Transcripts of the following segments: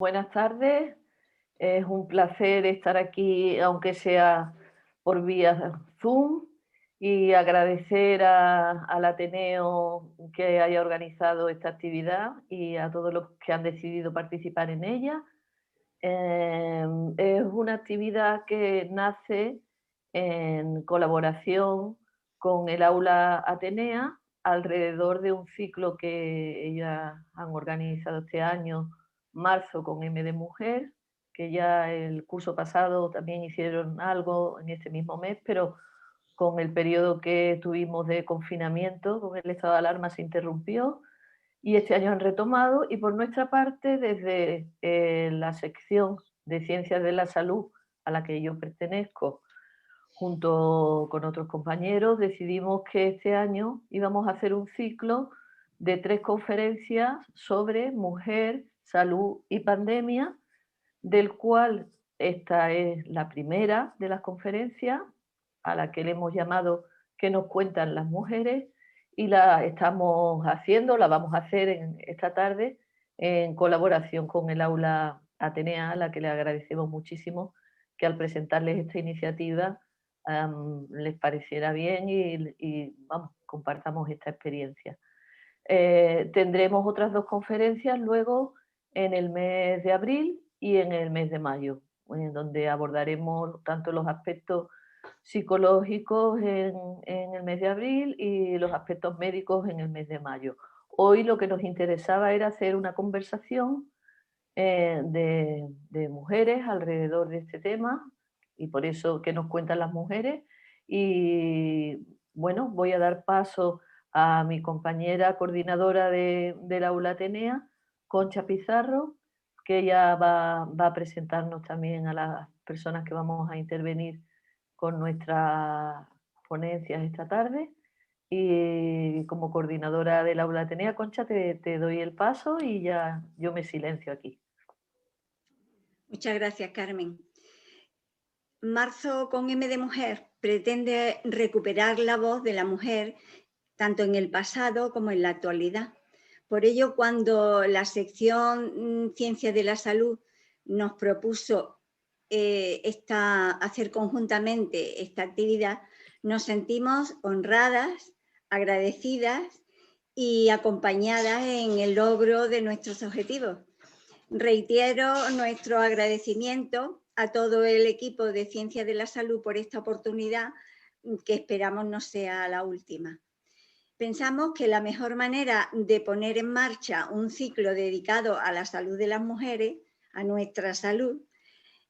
Buenas tardes, es un placer estar aquí, aunque sea por vía Zoom, y agradecer al Ateneo que haya organizado esta actividad y a todos los que han decidido participar en ella. Es una actividad que nace en colaboración con el Aula Atenea alrededor de un ciclo que ellas han organizado este año, marzo con M de Mujer, que ya el curso pasado también hicieron algo en este mismo mes, pero con el periodo que tuvimos de confinamiento, con el estado de alarma se interrumpió y este año han retomado y por nuestra parte desde la sección de Ciencias de la Salud a la que yo pertenezco, junto con otros compañeros, decidimos que este año íbamos a hacer un ciclo de 3 conferencias sobre mujer, salud y pandemia, del cual esta es la primera de las conferencias, a la que le hemos llamado ¿Qué nos cuentan las mujeres? Y la estamos haciendo, la vamos a hacer esta tarde en colaboración con el Aula Atenea, a la que le agradecemos muchísimo que al presentarles esta iniciativa les pareciera bien y vamos, compartamos esta experiencia. Tendremos otras 2 conferencias luego en el mes de abril y en el mes de mayo, en donde abordaremos tanto los aspectos psicológicos en el mes de abril y los aspectos médicos en el mes de mayo. Hoy lo que nos interesaba era hacer una conversación de mujeres alrededor de este tema y por eso que nos cuentan las mujeres. Y bueno, voy a dar paso a mi compañera coordinadora del Aula Atenea, Concha Pizarro, que ella va a presentarnos también a las personas que vamos a intervenir con nuestras ponencias esta tarde. Y como coordinadora del Aula Atenea, Concha, te doy el paso y ya yo me silencio aquí. Muchas gracias, Carmen. Marzo con M de Mujer pretende recuperar la voz de la mujer tanto en el pasado como en la actualidad. Por ello, cuando la sección Ciencias de la Salud nos propuso hacer conjuntamente esta actividad, nos sentimos honradas, agradecidas y acompañadas en el logro de nuestros objetivos. Reitero nuestro agradecimiento a todo el equipo de Ciencias de la Salud por esta oportunidad, que esperamos no sea la última. Pensamos que la mejor manera de poner en marcha un ciclo dedicado a la salud de las mujeres, a nuestra salud,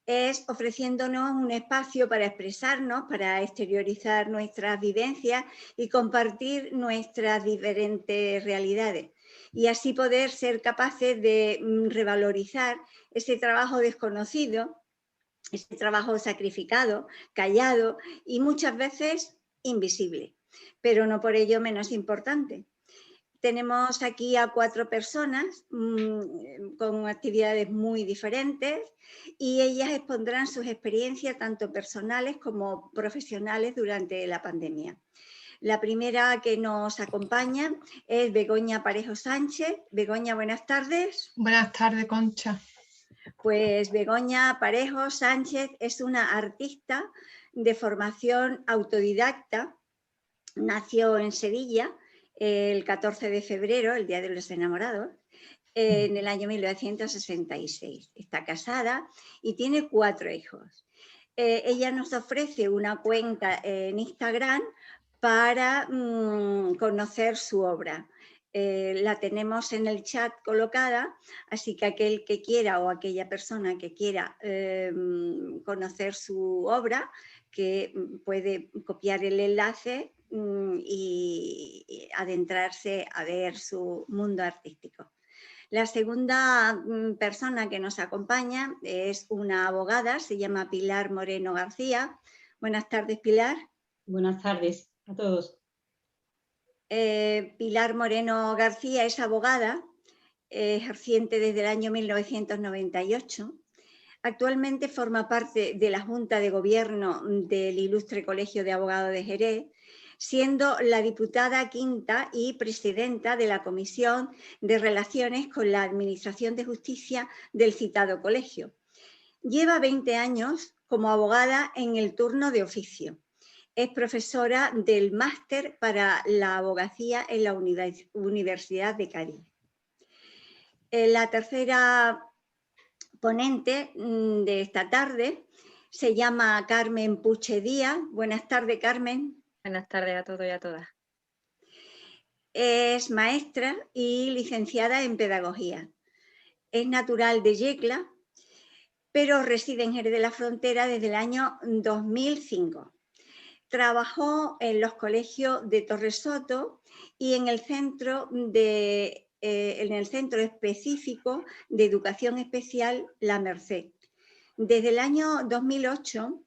es ofreciéndonos un espacio para expresarnos, para exteriorizar nuestras vivencias y compartir nuestras diferentes realidades. Y así poder ser capaces de revalorizar ese trabajo desconocido, ese trabajo sacrificado, callado y muchas veces invisible, pero no por ello menos importante. Tenemos aquí a 4 personas con actividades muy diferentes y ellas expondrán sus experiencias tanto personales como profesionales durante la pandemia. La primera que nos acompaña es Begoña Parejo Sánchez. Begoña, buenas tardes. Buenas tardes, Concha. Pues Begoña Parejo Sánchez es una artista de formación autodidacta. Nació en Sevilla el 14 de febrero, el Día de los Enamorados, en el año 1966. Está casada y tiene 4 hijos. Ella nos ofrece una cuenta en Instagram para conocer su obra. La tenemos en el chat colocada, así que aquel que quiera o aquella persona que quiera conocer su obra, que puede copiar el enlace y adentrarse a ver su mundo artístico. La segunda persona que nos acompaña es una abogada, se llama Pilar Moreno García. Buenas tardes, Pilar. Buenas tardes a todos. Pilar Moreno García es abogada, ejerciente desde el año 1998. Actualmente forma parte de la Junta de Gobierno del Ilustre Colegio de Abogados de Jerez. siendo la diputada quinta y presidenta de la Comisión de Relaciones con la Administración de Justicia del citado colegio. Lleva 20 años como abogada en el turno de oficio. Es profesora del máster para la abogacía en la Universidad de Cádiz. La tercera ponente de esta tarde se llama Carmen Puche Díaz. Buenas tardes, Carmen. Buenas tardes a todos y a todas. Es maestra y licenciada en pedagogía. Es natural de Yecla, pero reside en Jerez de la Frontera desde el año 2005. Trabajó en los colegios de Torresoto y en el centro específico de educación especial La Merced. Desde el año 2008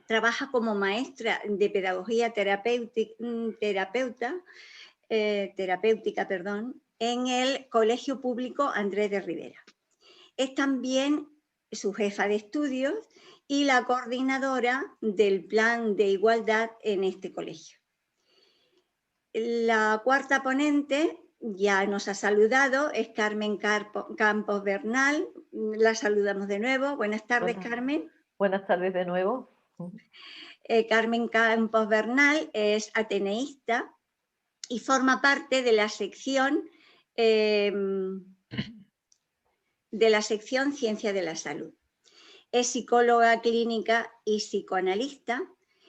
trabaja como maestra de pedagogía terapéutica en el Colegio Público Andrés de Ribera. Es también su jefa de estudios y la coordinadora del plan de igualdad en este colegio. La cuarta ponente ya nos ha saludado, es Carmen Campos Bernal. La saludamos de nuevo. Buenas tardes, Carmen. Buenas tardes de nuevo. Carmen Campos Bernal es ateneísta y forma parte de la sección Ciencia de la Salud. Es psicóloga clínica y psicoanalista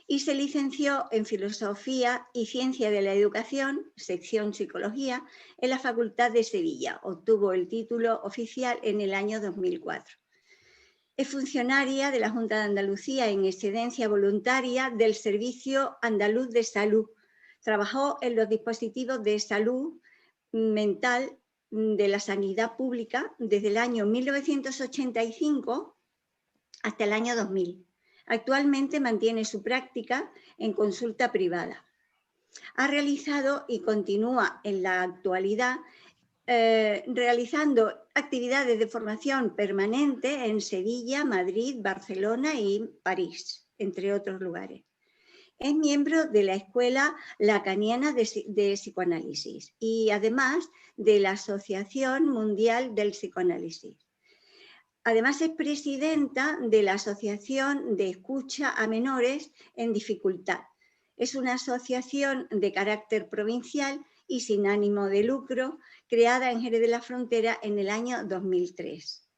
y se licenció en Filosofía y Ciencia de la Educación, sección Psicología, en la Facultad de Sevilla. Obtuvo el título oficial en el año 2004. Es funcionaria de la Junta de Andalucía en excedencia voluntaria del Servicio Andaluz de Salud. Trabajó en los dispositivos de salud mental de la sanidad pública desde el año 1985 hasta el año 2000. Actualmente mantiene su práctica en consulta privada. Ha realizado y continúa en la actualidad realizando actividades de formación permanente en Sevilla, Madrid, Barcelona y París, entre otros lugares. Es miembro de la Escuela Lacaniana de Psicoanálisis y además de la Asociación Mundial del Psicoanálisis. Además es presidenta de la Asociación de Escucha a Menores en Dificultad. Es una asociación de carácter provincial y sin ánimo de lucro, creada en Jerez de la Frontera en el año 2003.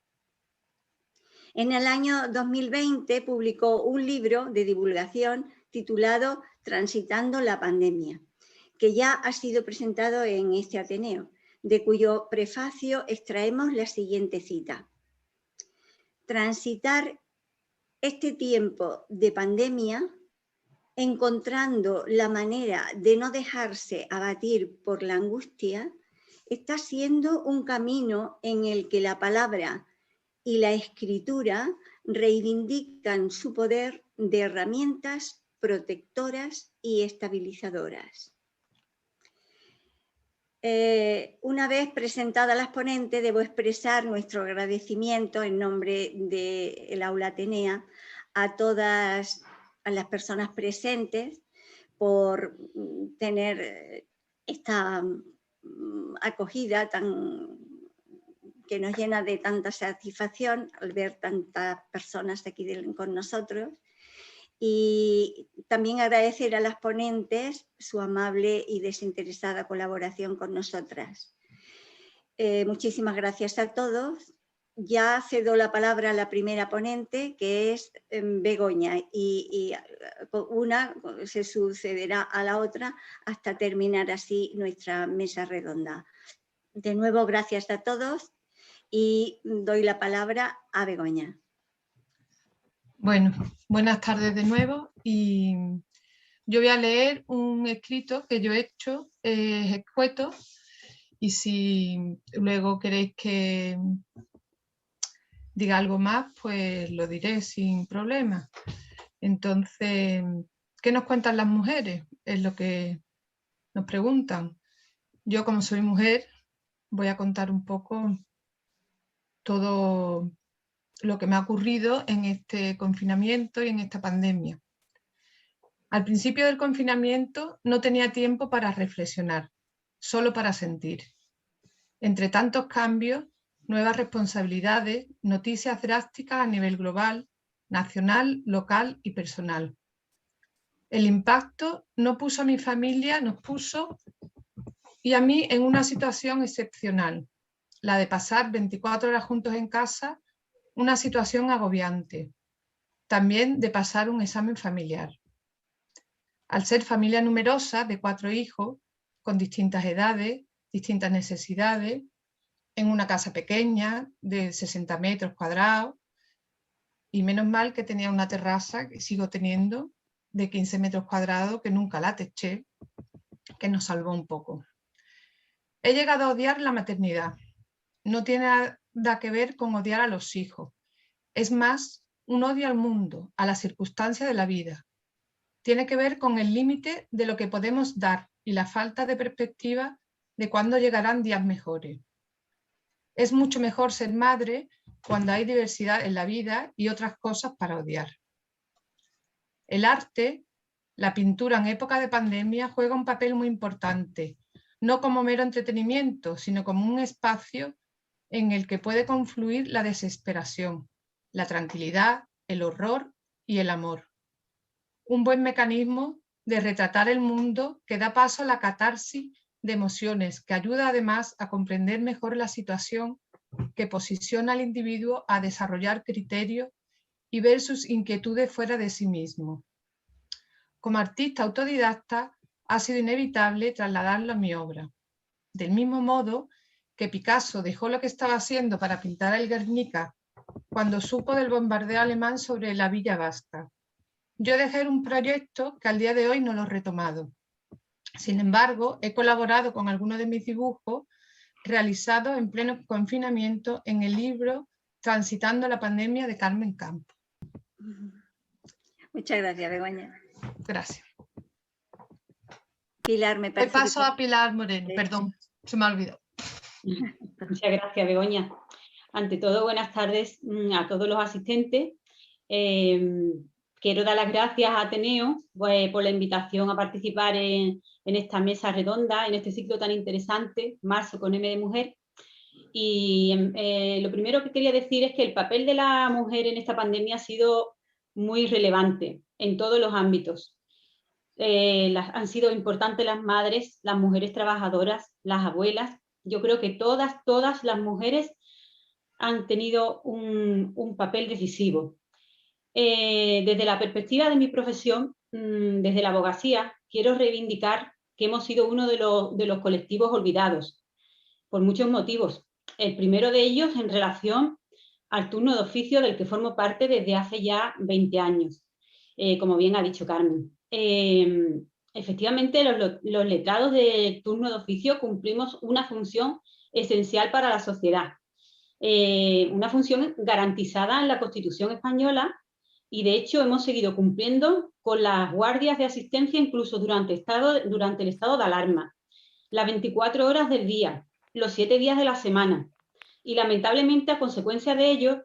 En el año 2020 publicó un libro de divulgación titulado Transitando la pandemia, que ya ha sido presentado en este Ateneo, de cuyo prefacio extraemos la siguiente cita. Transitar este tiempo de pandemia encontrando la manera de no dejarse abatir por la angustia, está siendo un camino en el que la palabra y la escritura reivindican su poder de herramientas protectoras y estabilizadoras. Una vez presentadas las ponentes, debo expresar nuestro agradecimiento en nombre del Aula Atenea a todas las personas presentes por tener esta acogida que nos llena de tanta satisfacción al ver tantas personas aquí con nosotros. Y también agradecer a las ponentes su amable y desinteresada colaboración con nosotras. Muchísimas gracias a todos. Ya cedo la palabra a la primera ponente, que es Begoña, y una se sucederá a la otra hasta terminar así nuestra mesa redonda. De nuevo, gracias a todos y doy la palabra a Begoña. Bueno, buenas tardes de nuevo y yo voy a leer un escrito que yo he hecho, escueto, y si luego queréis que diga algo más, pues lo diré sin problema. Entonces, ¿qué nos cuentan las mujeres? Es lo que nos preguntan. Yo, como soy mujer, voy a contar un poco todo lo que me ha ocurrido en este confinamiento y en esta pandemia. Al principio del confinamiento no tenía tiempo para reflexionar, solo para sentir. Entre tantos cambios, nuevas responsabilidades, noticias drásticas a nivel global, nacional, local y personal. El impacto nos puso a mi familia y a mí en una situación excepcional, la de pasar 24 horas juntos en casa, una situación agobiante, también de pasar un examen familiar. Al ser familia numerosa de 4 hijos, con distintas edades, distintas necesidades, en una casa pequeña de 60 metros cuadrados, y menos mal que tenía una terraza, que sigo teniendo, de 15 metros cuadrados, que nunca la teché, que nos salvó un poco. He llegado a odiar la maternidad. No tiene nada que ver con odiar a los hijos. Es más, un odio al mundo, a las circunstancias de la vida. Tiene que ver con el límite de lo que podemos dar y la falta de perspectiva de cuándo llegarán días mejores. Es mucho mejor ser madre cuando hay diversidad en la vida y otras cosas para odiar. El arte, la pintura en época de pandemia juega un papel muy importante, no como mero entretenimiento, sino como un espacio en el que puede confluir la desesperación, la tranquilidad, el horror y el amor. Un buen mecanismo de retratar el mundo que da paso a la catarsis de emociones, que ayuda además a comprender mejor la situación, que posiciona al individuo a desarrollar criterios y ver sus inquietudes fuera de sí mismo. Como artista autodidacta, ha sido inevitable trasladarlo a mi obra. Del mismo modo que Picasso dejó lo que estaba haciendo para pintar el Guernica cuando supo del bombardeo alemán sobre la Villa Vasca. Yo dejé un proyecto que al día de hoy no lo he retomado. Sin embargo, he colaborado con algunos de mis dibujos realizados en pleno confinamiento en el libro Transitando la pandemia de Carmen Campo. Muchas gracias, Begoña. Gracias. Pilar, me parece. Te paso a Pilar Moreno, perdón, se me ha olvidado. Muchas gracias, Begoña. Ante todo, buenas tardes a todos los asistentes. Quiero dar las gracias a Ateneo por la invitación a participar en esta mesa redonda, en este ciclo tan interesante, Marzo con M de Mujer. Y lo primero que quería decir es que el papel de la mujer en esta pandemia ha sido muy relevante en todos los ámbitos. Han sido importantes las madres, las mujeres trabajadoras, las abuelas. Yo creo que todas las mujeres han tenido un papel decisivo. Desde la perspectiva de mi profesión, desde la abogacía, quiero reivindicar que hemos sido uno de los colectivos olvidados, por muchos motivos. El primero de ellos en relación al turno de oficio del que formo parte desde hace ya 20 años, como bien ha dicho Carmen. Efectivamente, los letrados de turno de oficio cumplimos una función esencial para la sociedad, una función garantizada en la Constitución española, y de hecho hemos seguido cumpliendo con las guardias de asistencia incluso durante el estado de alarma, las 24 horas del día, los 7 días de la semana, y lamentablemente a consecuencia de ello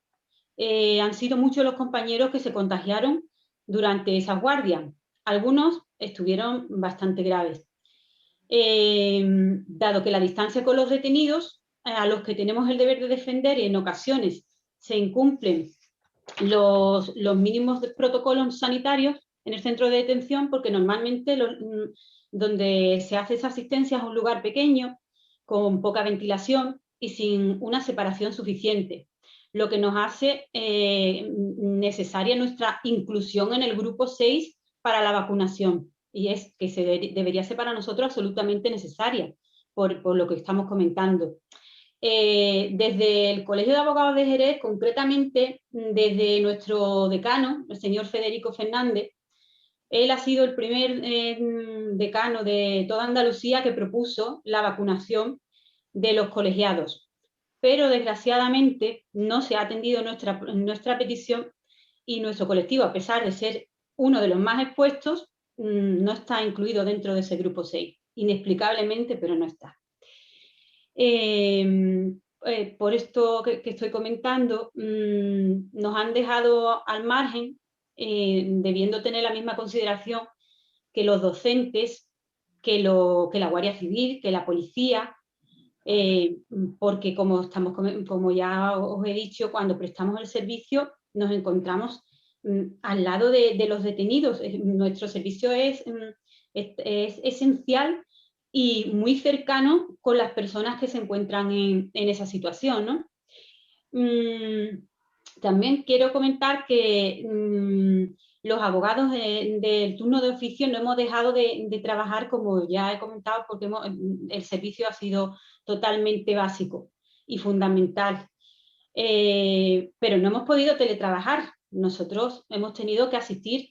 han sido muchos los compañeros que se contagiaron durante esas guardias. Algunos estuvieron bastante graves. Dado que la distancia con los detenidos, a los que tenemos el deber de defender, y en ocasiones se incumplen los mínimos protocolos sanitarios en el centro de detención, porque normalmente donde se hace esa asistencia es un lugar pequeño, con poca ventilación y sin una separación suficiente, lo que nos hace necesaria nuestra inclusión en el grupo 6 para la vacunación, y es que debería ser para nosotros absolutamente necesaria, por lo que estamos comentando. Desde el Colegio de Abogados de Jerez, concretamente desde nuestro decano, el señor Federico Fernández, él ha sido el primer decano de toda Andalucía que propuso la vacunación de los colegiados, pero desgraciadamente no se ha atendido nuestra petición, y nuestro colectivo, a pesar de ser uno de los más expuestos, no está incluido dentro de ese grupo 6, inexplicablemente, pero no está. Por esto que estoy comentando, nos han dejado al margen, debiendo tener la misma consideración que los docentes, que la Guardia Civil, que la policía, porque como ya os he dicho, cuando prestamos el servicio nos encontramos al lado de los detenidos. Nuestro servicio es esencial y muy cercano con las personas que se encuentran en esa situación, ¿no? También quiero comentar que los abogados del turno de oficio no hemos dejado de trabajar, como ya he comentado, porque el servicio ha sido totalmente básico y fundamental. Pero no hemos podido teletrabajar. Nosotros hemos tenido que asistir,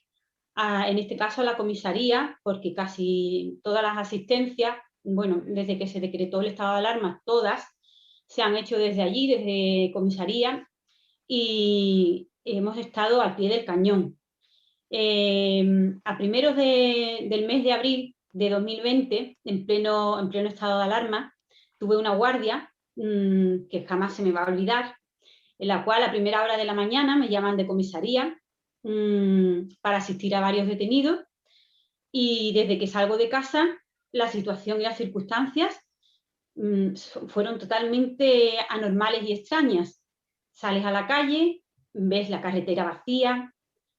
en este caso, a la comisaría, porque casi todas las asistencias, bueno, desde que se decretó el estado de alarma, todas se han hecho desde allí, desde comisaría, y hemos estado al pie del cañón. A primeros del mes de abril de 2020, en pleno estado de alarma, tuve una guardia que jamás se me va a olvidar, en la cual a primera hora de la mañana me llaman de comisaría para asistir a varios detenidos, y desde que salgo de casa la situación y las circunstancias fueron totalmente anormales y extrañas. Sales a la calle, ves la carretera vacía,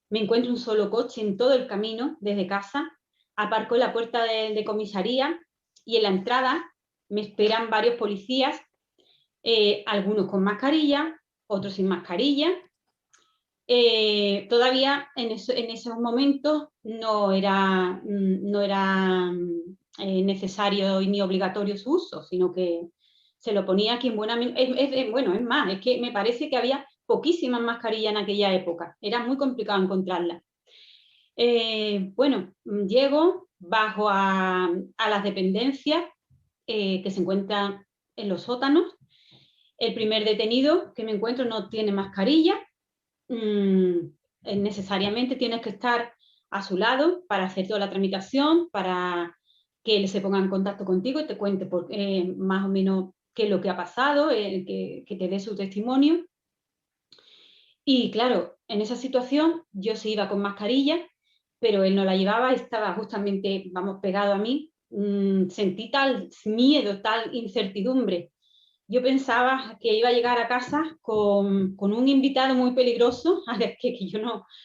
me encuentro un solo coche en todo el camino desde casa, aparco en la puerta de comisaría y en la entrada me esperan varios policías, algunos con mascarilla, otros sin mascarilla. Todavía en esos momentos no era necesario ni obligatorio su uso, sino que se lo ponía quien buenamente... Bueno, es más, es que me parece que había poquísimas mascarillas en aquella época, era muy complicado encontrarlas. Bueno, llego, bajo a las dependencias que se encuentran en los sótanos. El primer detenido que me encuentro no tiene mascarilla. Necesariamente tienes que estar a su lado para hacer toda la tramitación, para que él se ponga en contacto contigo y te cuente más o menos qué es lo que ha pasado, que te dé su testimonio. Y claro, en esa situación yo sí iba con mascarilla, pero él no la llevaba, estaba justamente, vamos, pegado a mí. Sentí tal miedo, tal incertidumbre. Yo pensaba que iba a llegar a casa con un invitado muy peligroso, que yo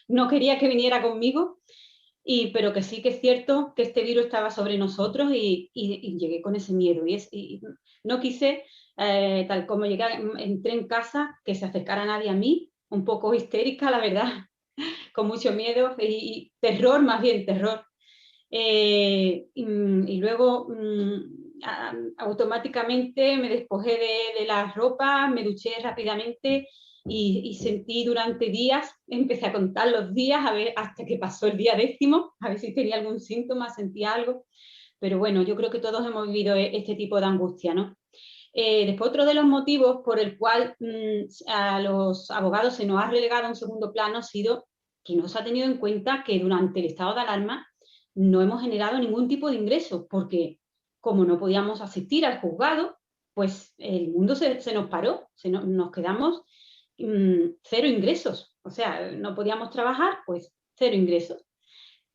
no quería que viniera conmigo, pero que sí que es cierto que este virus estaba sobre nosotros, y llegué con ese miedo. Y no quise, tal como llegué, entré en casa, que se acercara nadie a mí, un poco histérica, la verdad, con mucho miedo y terror, más bien terror. Y luego automáticamente me despojé de la ropa, me duché rápidamente y sentí durante días, empecé a contar los días a ver hasta que pasó el día 10º, a ver si tenía algún síntoma, sentía algo. Pero bueno, yo creo que todos hemos vivido este tipo de angustia, ¿no? Después, otro de los motivos por el cual a los abogados se nos ha relegado a un segundo plano ha sido que no se ha tenido en cuenta que durante el estado de alarma no hemos generado ningún tipo de ingresos, porque como no podíamos asistir al juzgado, pues el mundo se nos paró, nos quedamos cero ingresos. O sea, no podíamos trabajar, pues cero ingresos.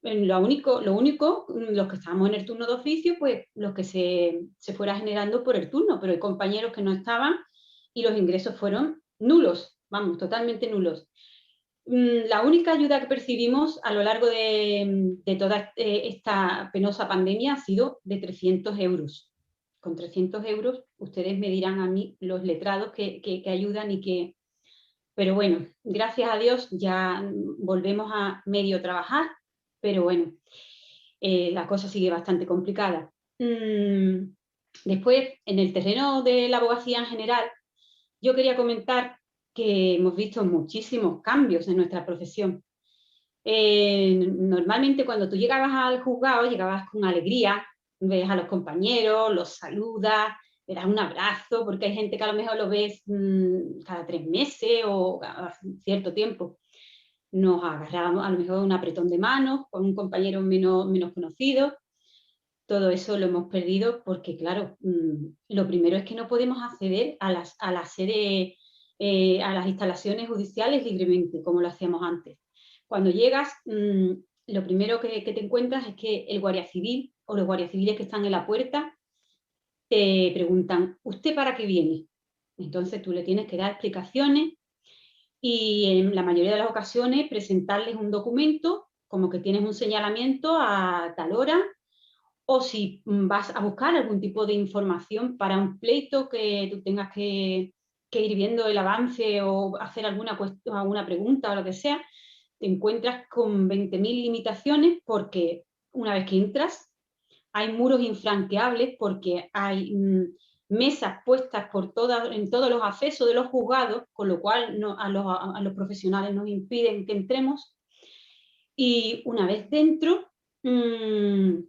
Lo único, los que estábamos en el turno de oficio, pues los que se fuera generando por el turno, pero hay compañeros que no estaban y los ingresos fueron nulos, vamos, totalmente nulos. La única ayuda que percibimos a lo largo de toda esta penosa pandemia ha sido de 300 euros. Con 300 euros, ustedes me dirán a mí, los letrados, que ayudan y que... Pero bueno, gracias a Dios ya volvemos a medio trabajar, pero bueno, la cosa sigue bastante complicada. Después, en el terreno de la abogacía en general, yo quería comentar que hemos visto muchísimos cambios en nuestra profesión. Normalmente cuando tú llegabas al juzgado, llegabas con alegría, ves a los compañeros, los saludas, le das un abrazo, porque hay gente que a lo mejor lo ves cada 3 meses o cada cierto tiempo. Nos agarrábamos a lo mejor un apretón de manos con un compañero menos conocido. Todo eso lo hemos perdido porque, claro, lo primero es que no podemos acceder a la sede, a las instalaciones judiciales libremente, como lo hacíamos antes. Cuando llegas, lo primero que te encuentras es que el guardia civil o los guardias civiles que están en la puerta te preguntan, ¿usted para qué viene? Entonces tú le tienes que dar explicaciones y en la mayoría de las ocasiones presentarles un documento como que tienes un señalamiento a tal hora, o si vas a buscar algún tipo de información para un pleito que tú tengas que ir viendo el avance o hacer alguna pregunta o lo que sea, te encuentras con 20.000 limitaciones porque una vez que entras hay muros infranqueables porque hay mesas puestas en todos los accesos de los juzgados, con lo cual a los profesionales nos impiden que entremos. Y una vez dentro, el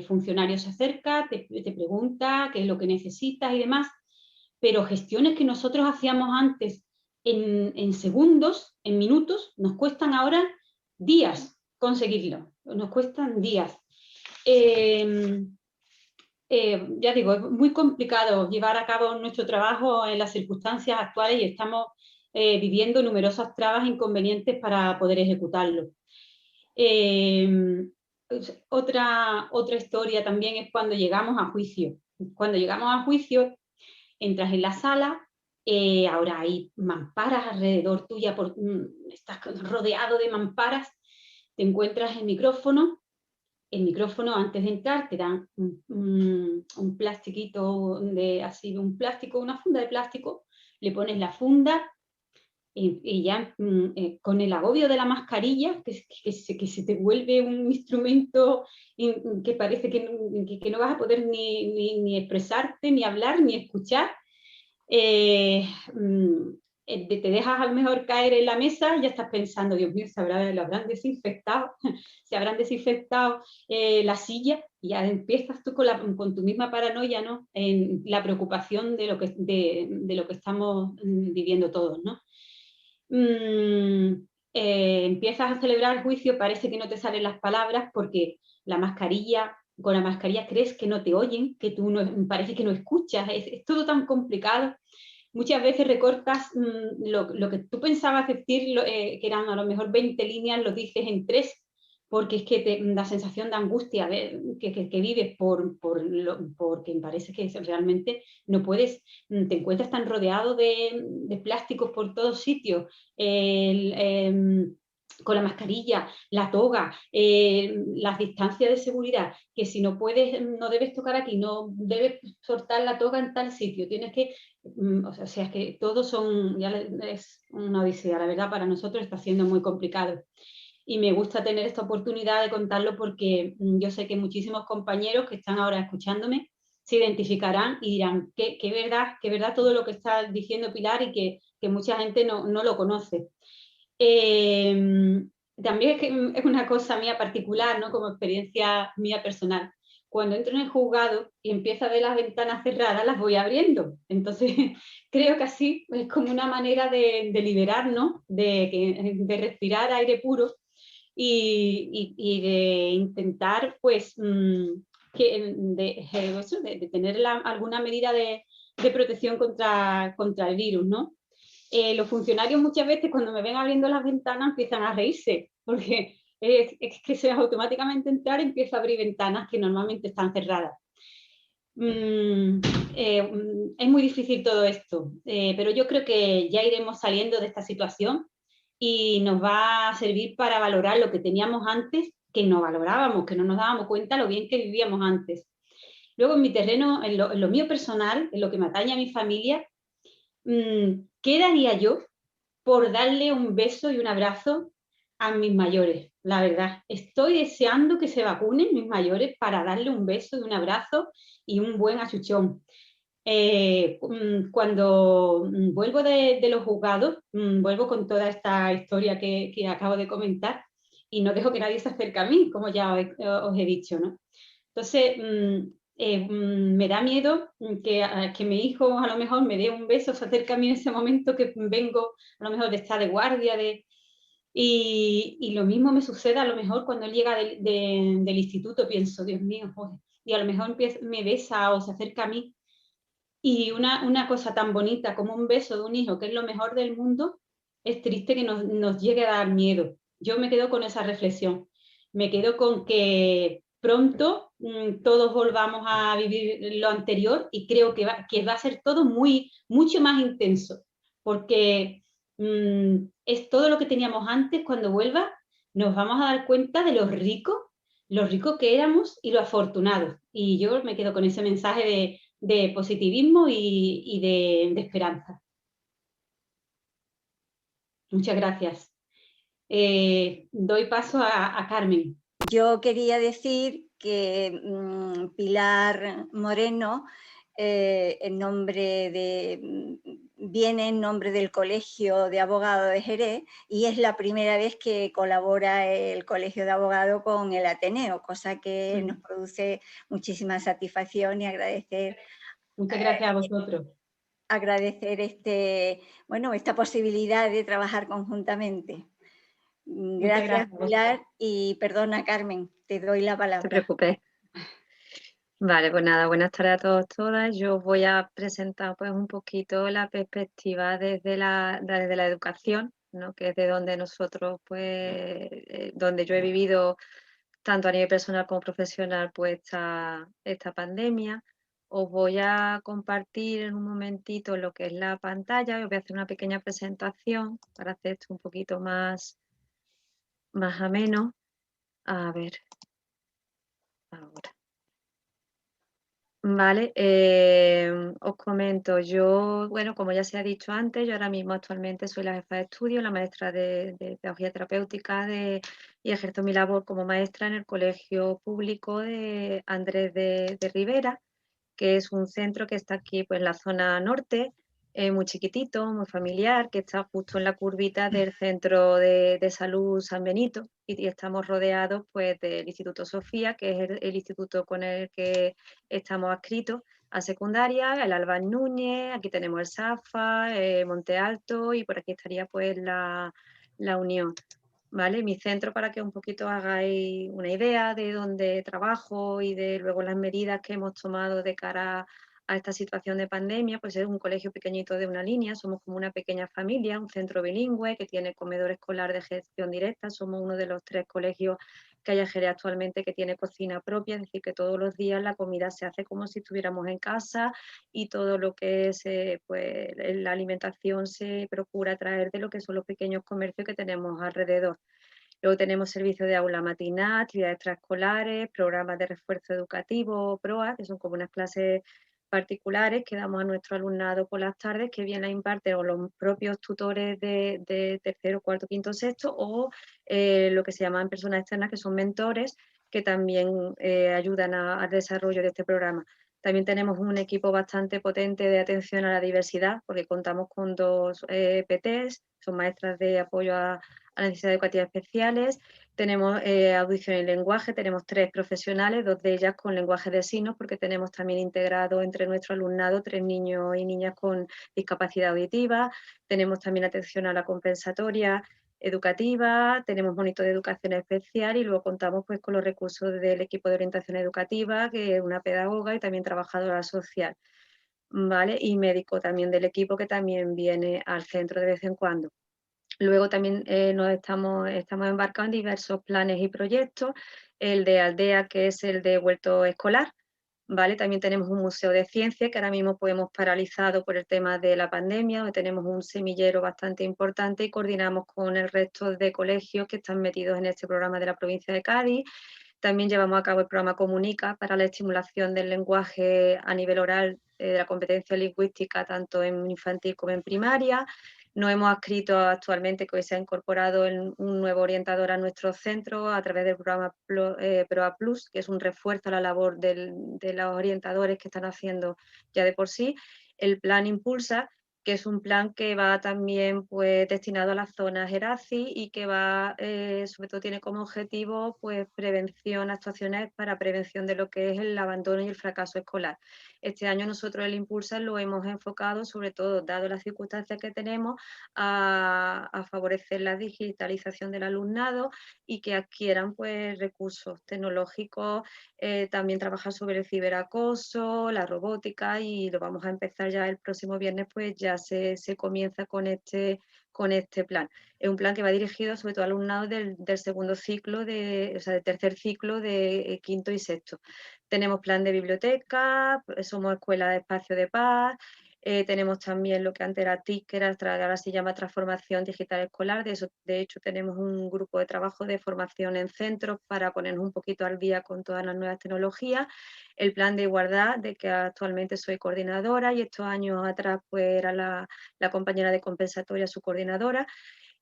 funcionario se acerca, te pregunta qué es lo que necesitas y demás, pero gestiones que nosotros hacíamos antes en segundos, en minutos, nos cuestan ahora días conseguirlo, nos cuestan días. Ya digo, es muy complicado llevar a cabo nuestro trabajo en las circunstancias actuales y estamos viviendo numerosas trabas e inconvenientes para poder ejecutarlo. Otra historia también es cuando llegamos a juicio. Cuando llegamos a juicio, entras en la sala, ahora hay mamparas alrededor tuya, estás rodeado de mamparas, te encuentras el micrófono. El micrófono, antes de entrar, te dan un plastiquito, una funda de plástico, le pones la funda y ya con el agobio de la mascarilla, que se te vuelve un instrumento que parece que no vas a poder ni expresarte, ni hablar, ni escuchar, te dejas a lo mejor caer en la mesa, ya estás pensando, Dios mío, lo habrán desinfectado, se habrán desinfectado la silla, y ya empiezas tú con tu misma paranoia, ¿no? En la preocupación de lo que estamos viviendo todos, ¿no? Empiezas a celebrar el juicio, parece que no te salen las palabras porque con la mascarilla crees que no te oyen, que tú parece que no escuchas, es todo tan complicado. Muchas veces recortas lo que tú pensabas decir, que eran a lo mejor 20 líneas, lo dices en 3, porque es que te da sensación de angustia que vives porque parece que realmente no puedes, te encuentras tan rodeado de plásticos por todos sitios, con la mascarilla, la toga, las distancias de seguridad, que si no puedes, no debes tocar aquí, no debes soltar la toga en tal sitio, tienes que, o sea, es que todos es una odisea, la verdad, para nosotros está siendo muy complicado. Y me gusta tener esta oportunidad de contarlo porque yo sé que muchísimos compañeros que están ahora escuchándome se identificarán y dirán que verdad todo lo que está diciendo Pilar y que mucha gente no lo conoce. También es una cosa mía particular, ¿no? Como experiencia mía personal. Cuando entro en el juzgado y empiezo a ver las ventanas cerradas, las voy abriendo. Entonces, creo que así es como una manera de liberarnos, de respirar aire puro y de intentar, pues, de tener alguna medida de protección contra el virus, ¿no? Los funcionarios muchas veces cuando me ven abriendo las ventanas empiezan a reírse, porque es que se automáticamente entrar empieza a abrir ventanas que normalmente están cerradas. Es muy difícil todo esto, pero yo creo que ya iremos saliendo de esta situación y nos va a servir para valorar lo que teníamos antes, que no valorábamos, que no nos dábamos cuenta lo bien que vivíamos antes. Luego en mi terreno, en lo mío personal, en lo que me atañe a mi familia, ¿qué daría yo por darle un beso y un abrazo a mis mayores? La verdad, estoy deseando que se vacunen mis mayores para darle un beso y un abrazo y un buen achuchón. Cuando vuelvo de los juzgados, vuelvo con toda esta historia que acabo de comentar y no dejo que nadie se acerque a mí, como ya os he dicho, ¿no? Entonces, me da miedo que mi hijo a lo mejor me dé un beso, se acerque a mí en ese momento que vengo a lo mejor de estar de guardia, y lo mismo me sucede a lo mejor cuando él llega del instituto, pienso, Dios mío, joder, y a lo mejor me besa o se acerca a mí. Y una cosa tan bonita como un beso de un hijo, que es lo mejor del mundo, es triste que nos llegue a dar miedo. yo me quedo con esa reflexión. Me quedo con que pronto todos volvamos a vivir lo anterior y creo que va a ser todo mucho más intenso, porque es todo lo que teníamos antes. Cuando vuelva nos vamos a dar cuenta de lo ricos que éramos y lo afortunados. Y yo me quedo con ese mensaje de positivismo y de esperanza. Muchas gracias. Doy paso a Carmen. Yo quería decir que Pilar Moreno viene en nombre del Colegio de Abogados de Jerez y es la primera vez que colabora el Colegio de Abogados con el Ateneo, cosa que nos produce muchísima satisfacción y agradecer. Muchas gracias a vosotros. Agradecer esta posibilidad de trabajar conjuntamente. Gracias, Pilar, y perdona, Carmen, te doy la palabra. No te preocupes. Vale, pues nada, buenas tardes a todos, todas. Yo voy a presentar pues un poquito la perspectiva desde la educación, ¿no? Que es de donde nosotros, pues, donde yo he vivido tanto a nivel personal como profesional, pues esta pandemia. Os voy a compartir en un momentito lo que es la pantalla. Os voy a hacer una pequeña presentación para hacer esto un poquito más ameno. A ver, ahora. Vale, os comento, yo, bueno, como ya se ha dicho antes, yo ahora mismo actualmente soy la jefa de estudio, la maestra de pedagogía terapéutica y ejerzo mi labor como maestra en el Colegio Público de Andrés de Ribera, que es un centro que está aquí pues, en la zona norte, muy chiquitito, muy familiar, que está justo en la curvita del Centro de Salud San Benito y estamos rodeados pues, del Instituto Sofía, que es el instituto con el que estamos adscritos a secundaria, el Albán Núñez, aquí tenemos el SAFA, Monte Alto y por aquí estaría pues la Unión. ¿Vale? Mi centro, para que un poquito hagáis una idea de dónde trabajo y de luego las medidas que hemos tomado de cara a esta situación de pandemia, pues es un colegio pequeñito de una línea, somos como una pequeña familia, un centro bilingüe que tiene comedor escolar de gestión directa, somos uno de los 3 colegios que hay en Jerez actualmente que tiene cocina propia, es decir, que todos los días la comida se hace como si estuviéramos en casa y todo lo que es pues, la alimentación se procura traer de lo que son los pequeños comercios que tenemos alrededor. Luego tenemos servicios de aula matinal, actividades extraescolares, programas de refuerzo educativo, PROA, que son como unas clases particulares que damos a nuestro alumnado por las tardes, que viene a impartir o los propios tutores de tercero, cuarto, quinto, sexto, o lo que se llaman personas externas, que son mentores, que también ayudan al desarrollo de este programa. También tenemos un equipo bastante potente de atención a la diversidad, porque contamos con 2 PTs, son maestras de apoyo a necesidades educativas especiales. Tenemos audición y lenguaje, tenemos 3 profesionales, 2 de ellas con lenguaje de signos, porque tenemos también integrado entre nuestro alumnado 3 niños y niñas con discapacidad auditiva. Tenemos también atención a la compensatoria educativa, tenemos monitor de educación especial y luego contamos pues, con los recursos del equipo de orientación educativa, que es una pedagoga y también trabajadora social, ¿vale? Y médico también del equipo, que también viene al centro de vez en cuando. Luego también nos estamos embarcados en diversos planes y proyectos, el de Aldea, que es el de huerto escolar, ¿vale? También tenemos un museo de ciencia que ahora mismo pues, hemos paralizado por el tema de la pandemia, donde tenemos un semillero bastante importante y coordinamos con el resto de colegios que están metidos en este programa de la provincia de Cádiz. También llevamos a cabo el programa Comunica para la estimulación del lenguaje a nivel oral, de la competencia lingüística, tanto en infantil como en primaria. Nos hemos adscrito actualmente, que hoy se ha incorporado un nuevo orientador a nuestro centro a través del programa PROA Plus, que es un refuerzo a la labor de los orientadores que están haciendo ya de por sí. El plan Impulsa, que es un plan que va también pues, destinado a las zonas ERACI y que va, sobre todo tiene como objetivo pues, prevención, actuaciones para prevención de lo que es el abandono y el fracaso escolar. Este año nosotros el Impulsa lo hemos enfocado, sobre todo, dado las circunstancias que tenemos, a favorecer la digitalización del alumnado y que adquieran pues, recursos tecnológicos, también trabajar sobre el ciberacoso, la robótica y lo vamos a empezar ya el próximo viernes, pues ya se comienza con este con este plan. Es un plan que va dirigido sobre todo al alumnado del segundo ciclo, o sea, del tercer ciclo de quinto y sexto. Tenemos plan de biblioteca, somos escuela de espacio de paz, tenemos también lo que antes era TIC, que ahora se llama Transformación Digital Escolar. De hecho, tenemos un grupo de trabajo de formación en centros para ponernos un poquito al día con todas las nuevas tecnologías. El plan de igualdad, de que actualmente soy coordinadora y estos años atrás pues era la compañera de compensatoria su coordinadora.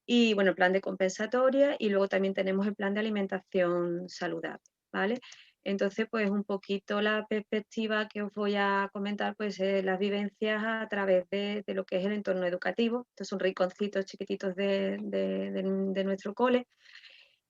Y bueno, el plan de compensatoria, y luego también tenemos el plan de alimentación saludable, ¿vale? Entonces, pues un poquito la perspectiva que os voy a comentar, pues las vivencias a través de lo que es el entorno educativo. Estos son rinconcitos chiquititos de nuestro cole.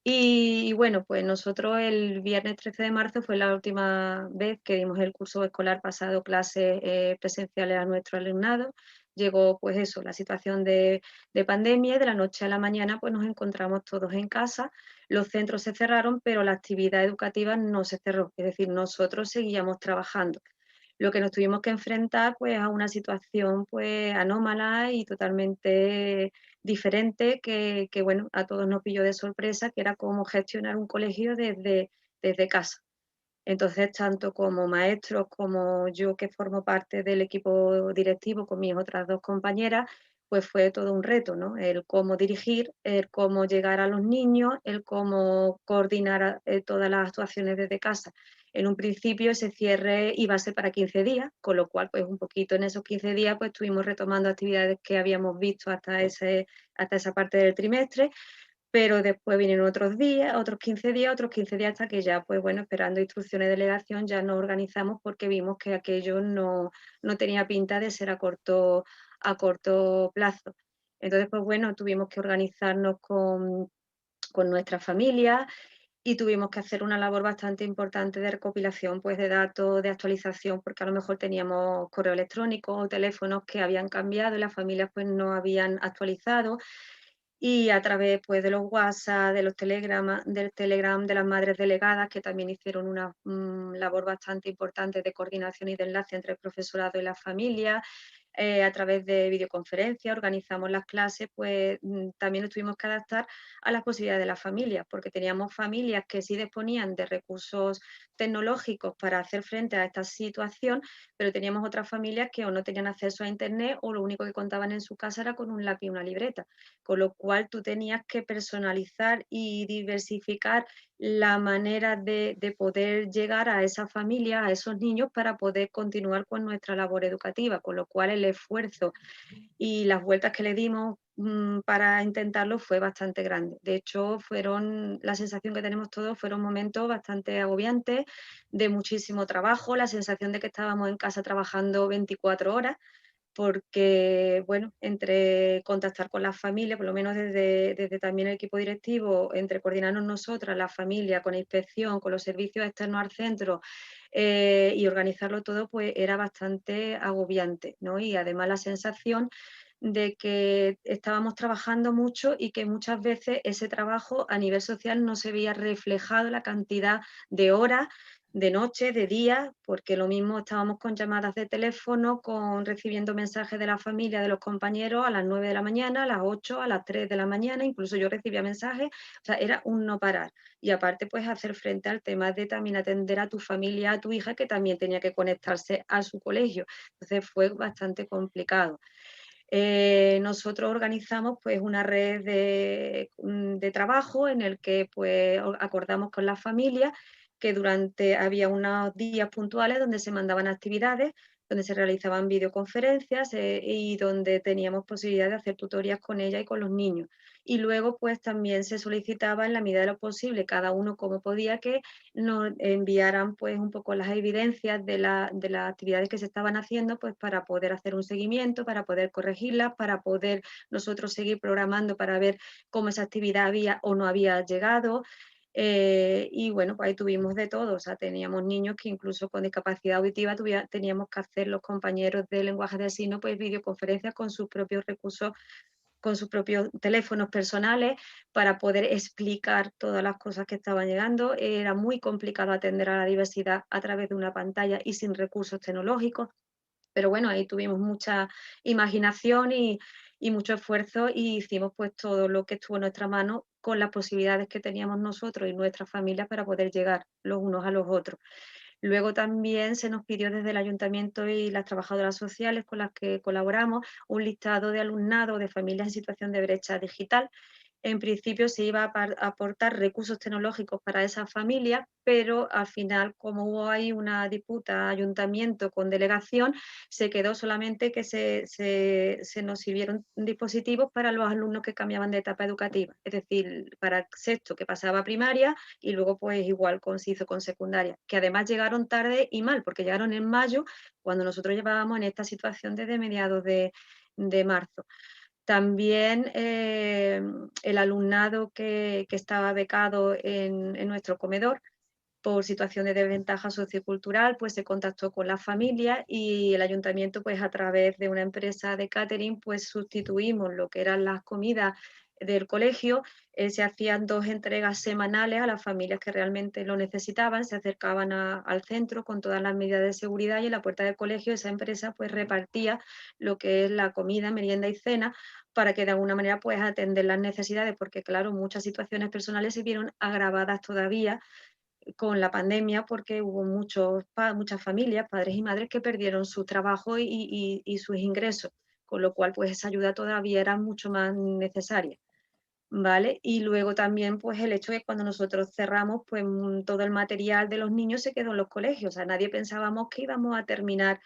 Y bueno, pues nosotros el viernes 13 de marzo fue la última vez que dimos el curso escolar pasado clases presenciales a nuestro alumnado. Llegó pues eso, la situación de pandemia, y de la noche a la mañana pues nos encontramos todos en casa. Los centros se cerraron, pero la actividad educativa no se cerró, es decir, nosotros seguíamos trabajando. Lo que nos tuvimos que enfrentar pues a una situación pues anómala y totalmente diferente que bueno, a todos nos pilló de sorpresa, que era cómo gestionar un colegio desde casa. Entonces, tanto como maestros como yo, que formo parte del equipo directivo con mis otras dos compañeras, pues fue todo un reto, ¿no? El cómo dirigir, el cómo llegar a los niños, el cómo coordinar todas las actuaciones desde casa. En un principio ese cierre iba a ser para 15 días, con lo cual pues un poquito en esos 15 días pues estuvimos retomando actividades que habíamos visto hasta esa parte del trimestre, pero después vinieron otros días, otros 15 días hasta que ya, pues bueno, esperando instrucciones de delegación ya nos organizamos porque vimos que aquello no tenía pinta de ser a corto plazo. Entonces, pues bueno, tuvimos que organizarnos con nuestras familias y tuvimos que hacer una labor bastante importante de recopilación pues, de datos, de actualización, porque a lo mejor teníamos correo electrónico o teléfonos que habían cambiado y las familias pues, no habían actualizado. Y a través pues, de los WhatsApp, de los del Telegram de las madres delegadas, que también hicieron una labor bastante importante de coordinación y de enlace entre el profesorado y las familias. A través de videoconferencias organizamos las clases, pues también nos tuvimos que adaptar a las posibilidades de las familias, porque teníamos familias que sí disponían de recursos tecnológicos para hacer frente a esta situación, pero teníamos otras familias que o no tenían acceso a internet o lo único que contaban en su casa era con un lápiz y una libreta, con lo cual tú tenías que personalizar y diversificar la manera de poder llegar a esa familia, a esos niños, para poder continuar con nuestra labor educativa, con lo cual el esfuerzo y las vueltas que le dimos para intentarlo fue bastante grande. De hecho, la sensación que tenemos todos fueron momentos bastante agobiantes, de muchísimo trabajo, la sensación de que estábamos en casa trabajando 24 horas, porque, bueno, entre contactar con las familias, por lo menos desde también el equipo directivo, entre coordinarnos nosotras, la familia, con la inspección, con los servicios externos al centro y organizarlo todo, pues era bastante agobiante, ¿no? Y además la sensación de que estábamos trabajando mucho y que muchas veces ese trabajo a nivel social no se veía reflejado la cantidad de horas, de noche, de día, porque lo mismo estábamos con llamadas de teléfono, recibiendo mensajes de la familia, de los compañeros a las 9 de la mañana, a las 8, a las 3 de la mañana, incluso yo recibía mensajes, o sea, era un no parar. Y aparte, pues hacer frente al tema de también atender a tu familia, a tu hija, que también tenía que conectarse a su colegio. Entonces fue bastante complicado. Nosotros organizamos pues, una red de trabajo en el que pues, acordamos con las familias que había unos días puntuales donde se mandaban actividades, donde se realizaban videoconferencias y donde teníamos posibilidad de hacer tutorías con ella y con los niños. Y luego pues también se solicitaba en la medida de lo posible, cada uno como podía, que nos enviaran pues un poco las evidencias de las actividades que se estaban haciendo, pues para poder hacer un seguimiento, para poder corregirlas, para poder nosotros seguir programando para ver cómo esa actividad había o no había llegado. Y bueno, pues ahí tuvimos de todo, o sea, teníamos niños que incluso con discapacidad auditiva teníamos que hacer los compañeros de lenguaje de signos pues videoconferencias con sus propios recursos, con sus propios teléfonos personales para poder explicar todas las cosas que estaban llegando. Era muy complicado atender a la diversidad a través de una pantalla y sin recursos tecnológicos, pero bueno, ahí tuvimos mucha imaginación y mucho esfuerzo, y hicimos pues todo lo que estuvo en nuestra mano con las posibilidades que teníamos nosotros y nuestras familias para poder llegar los unos a los otros. Luego también se nos pidió desde el ayuntamiento y las trabajadoras sociales con las que colaboramos un listado de alumnado de familias en situación de brecha digital. En principio se iba a aportar recursos tecnológicos para esas familias, pero al final, como hubo ahí una disputa ayuntamiento con delegación, se quedó solamente que se nos sirvieron dispositivos para los alumnos que cambiaban de etapa educativa, es decir, para sexto que pasaba a primaria y luego pues igual se hizo con secundaria, que además llegaron tarde y mal, porque llegaron en mayo, cuando nosotros llevábamos en esta situación desde mediados de marzo. También el alumnado que estaba becado en nuestro comedor por situación de desventaja sociocultural, pues se contactó con la familia y el ayuntamiento, pues a través de una empresa de catering, pues sustituimos lo que eran las comidas del colegio. Se hacían 2 entregas semanales a las familias que realmente lo necesitaban, se acercaban al centro con todas las medidas de seguridad y en la puerta del colegio esa empresa pues repartía lo que es la comida, merienda y cena para que de alguna manera pues atender las necesidades, porque claro, muchas situaciones personales se vieron agravadas todavía con la pandemia porque hubo muchas familias, padres y madres que perdieron su trabajo y sus ingresos, con lo cual pues esa ayuda todavía era mucho más necesaria. ¿Vale? Y luego también pues el hecho de que cuando nosotros cerramos pues todo el material de los niños se quedó en los colegios, o sea, nadie pensábamos que íbamos a terminar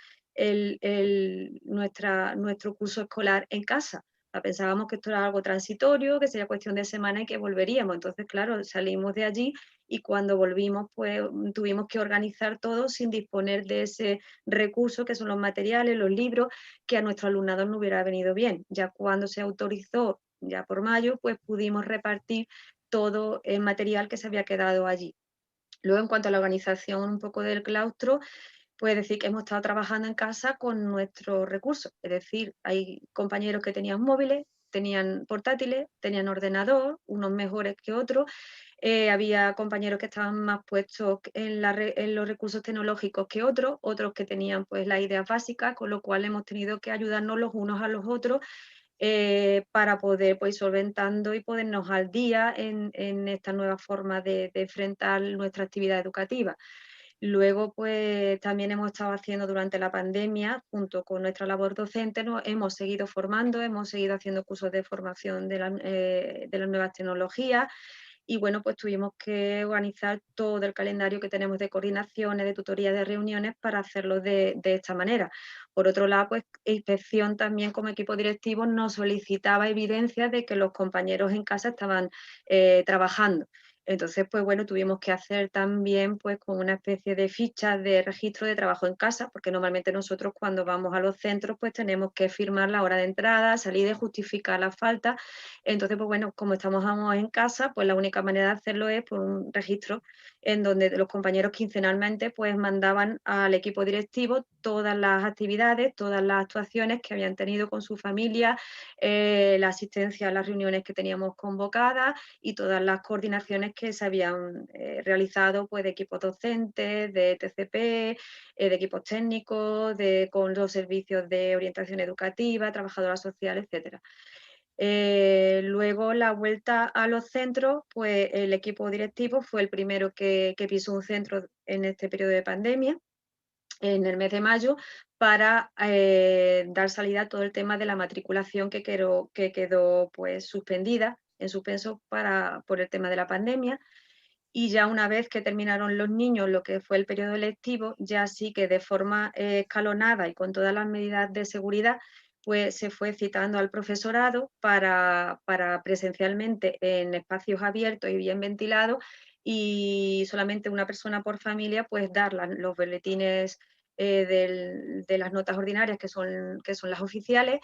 nuestro curso escolar en casa. O sea, pensábamos que esto era algo transitorio, que sería cuestión de semana y que volveríamos. Entonces, claro, salimos de allí y cuando volvimos pues tuvimos que organizar todo sin disponer de ese recurso que son los materiales, los libros, que a nuestro alumnado no hubiera venido bien. Ya cuando se autorizó ya por mayo, pues pudimos repartir todo el material que se había quedado allí. Luego, en cuanto a la organización un poco del claustro, pues decir que hemos estado trabajando en casa con nuestros recursos. Es decir, hay compañeros que tenían móviles, tenían portátiles, tenían ordenador, unos mejores que otros. Había compañeros que estaban más puestos en los recursos tecnológicos que otros que tenían pues las ideas básicas, con lo cual hemos tenido que ayudarnos los unos a los otros para poder pues solventando y ponernos al día en esta nueva forma de enfrentar nuestra actividad educativa. Luego, pues también hemos estado haciendo durante la pandemia, junto con nuestra labor docente, hemos seguido formando, hemos seguido haciendo cursos de formación de las nuevas tecnologías. Y bueno, pues tuvimos que organizar todo el calendario que tenemos de coordinaciones, de tutorías, de reuniones para hacerlo de esta manera. Por otro lado, pues inspección también como equipo directivo nos solicitaba evidencias de que los compañeros en casa estaban trabajando. Entonces, pues bueno, tuvimos que hacer también pues con una especie de ficha de registro de trabajo en casa, porque normalmente nosotros cuando vamos a los centros pues tenemos que firmar la hora de entrada, salida y justificar la falta. Entonces, pues bueno, como estamos en casa, pues la única manera de hacerlo es por un registro en donde los compañeros quincenalmente pues mandaban al equipo directivo todas las actividades, todas las actuaciones que habían tenido con su familia, la asistencia a las reuniones que teníamos convocadas y todas las coordinaciones que se habían realizado pues, de equipos docentes, de TCP, de equipos técnicos, con los servicios de orientación educativa, trabajadoras sociales, etcétera. Luego la vuelta a los centros, pues el equipo directivo fue el primero que pisó un centro en este periodo de pandemia, en el mes de mayo, para dar salida a todo el tema de la matriculación que quedó pues suspendida, en suspenso por el tema de la pandemia. Y ya una vez que terminaron los niños lo que fue el periodo lectivo, ya sí que de forma escalonada y con todas las medidas de seguridad, pues se fue citando al profesorado para presencialmente en espacios abiertos y bien ventilados y solamente una persona por familia pues dar los boletines de las notas ordinarias que son las oficiales,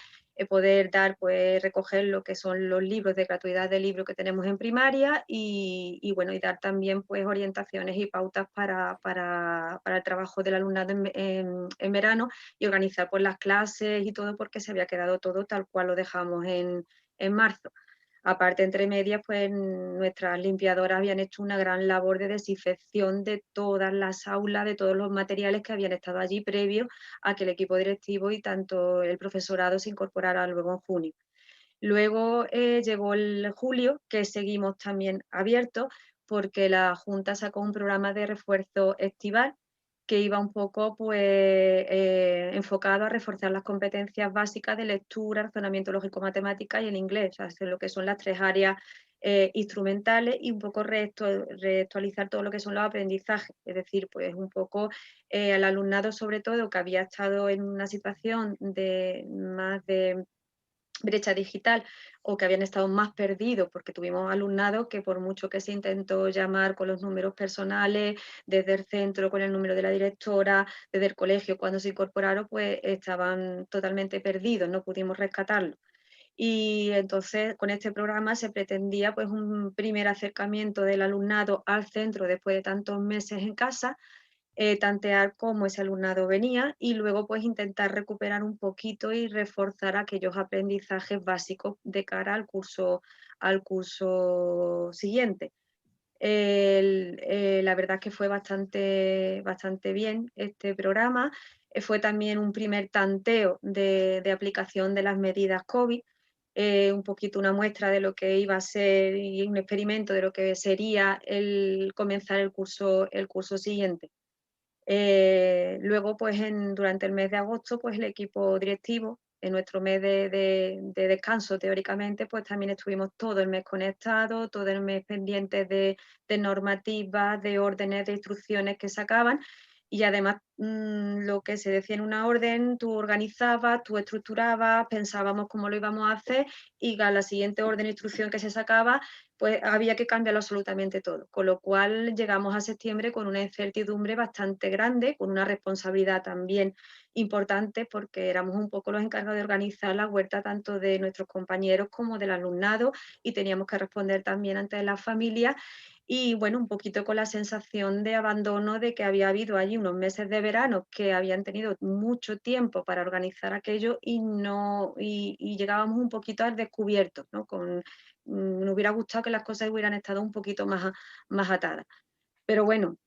poder dar, pues recoger lo que son los libros de gratuidad de libro que tenemos en primaria y bueno, y dar también pues orientaciones y pautas para el trabajo del alumnado en verano y organizar pues las clases y todo porque se había quedado todo tal cual lo dejamos en marzo. Aparte, entre medias, pues nuestras limpiadoras habían hecho una gran labor de desinfección de todas las aulas, de todos los materiales que habían estado allí previo a que el equipo directivo y tanto el profesorado se incorporara luego en junio. Luego llegó el julio, que seguimos también abiertos, porque la Junta sacó un programa de refuerzo estival que iba un poco pues, enfocado a reforzar las competencias básicas de lectura, razonamiento lógico-matemática y el inglés, o sea, lo que son las 3 áreas instrumentales, y un poco reactualizar todo lo que son los aprendizajes, es decir, pues un poco al alumnado, sobre todo, que había estado en una situación de más de brecha digital o que habían estado más perdidos, porque tuvimos alumnado que por mucho que se intentó llamar con los números personales, desde el centro con el número de la directora, desde el colegio cuando se incorporaron, pues estaban totalmente perdidos, no pudimos rescatarlos. Y entonces con este programa se pretendía pues un primer acercamiento del alumnado al centro después de tantos meses en casa, tantear cómo ese alumnado venía y luego pues intentar recuperar un poquito y reforzar aquellos aprendizajes básicos de cara al curso siguiente. La verdad es que fue bastante bien este programa. Fue también un primer tanteo de aplicación de las medidas COVID, un poquito una muestra de lo que iba a ser y un experimento de lo que sería el comenzar el curso siguiente. Luego, pues durante el mes de agosto, pues el equipo directivo, en nuestro mes de descanso, teóricamente, pues también estuvimos todo el mes conectados, todo el mes pendientes de normativas, de órdenes, de instrucciones que sacaban. Y además, lo que se decía en una orden, tú organizabas, tú estructurabas, pensábamos cómo lo íbamos a hacer, y a la siguiente orden de instrucción que se sacaba, pues había que cambiarlo absolutamente todo. Con lo cual llegamos a septiembre con una incertidumbre bastante grande, con una responsabilidad también importante, porque éramos un poco los encargados de organizar la huerta tanto de nuestros compañeros como del alumnado, y teníamos que responder también ante las familias. Y bueno, un poquito con la sensación de abandono de que había habido allí unos meses de verano que habían tenido mucho tiempo para organizar aquello y llegábamos un poquito al descubierto, ¿no? Me hubiera gustado que las cosas hubieran estado un poquito más atadas. Pero bueno,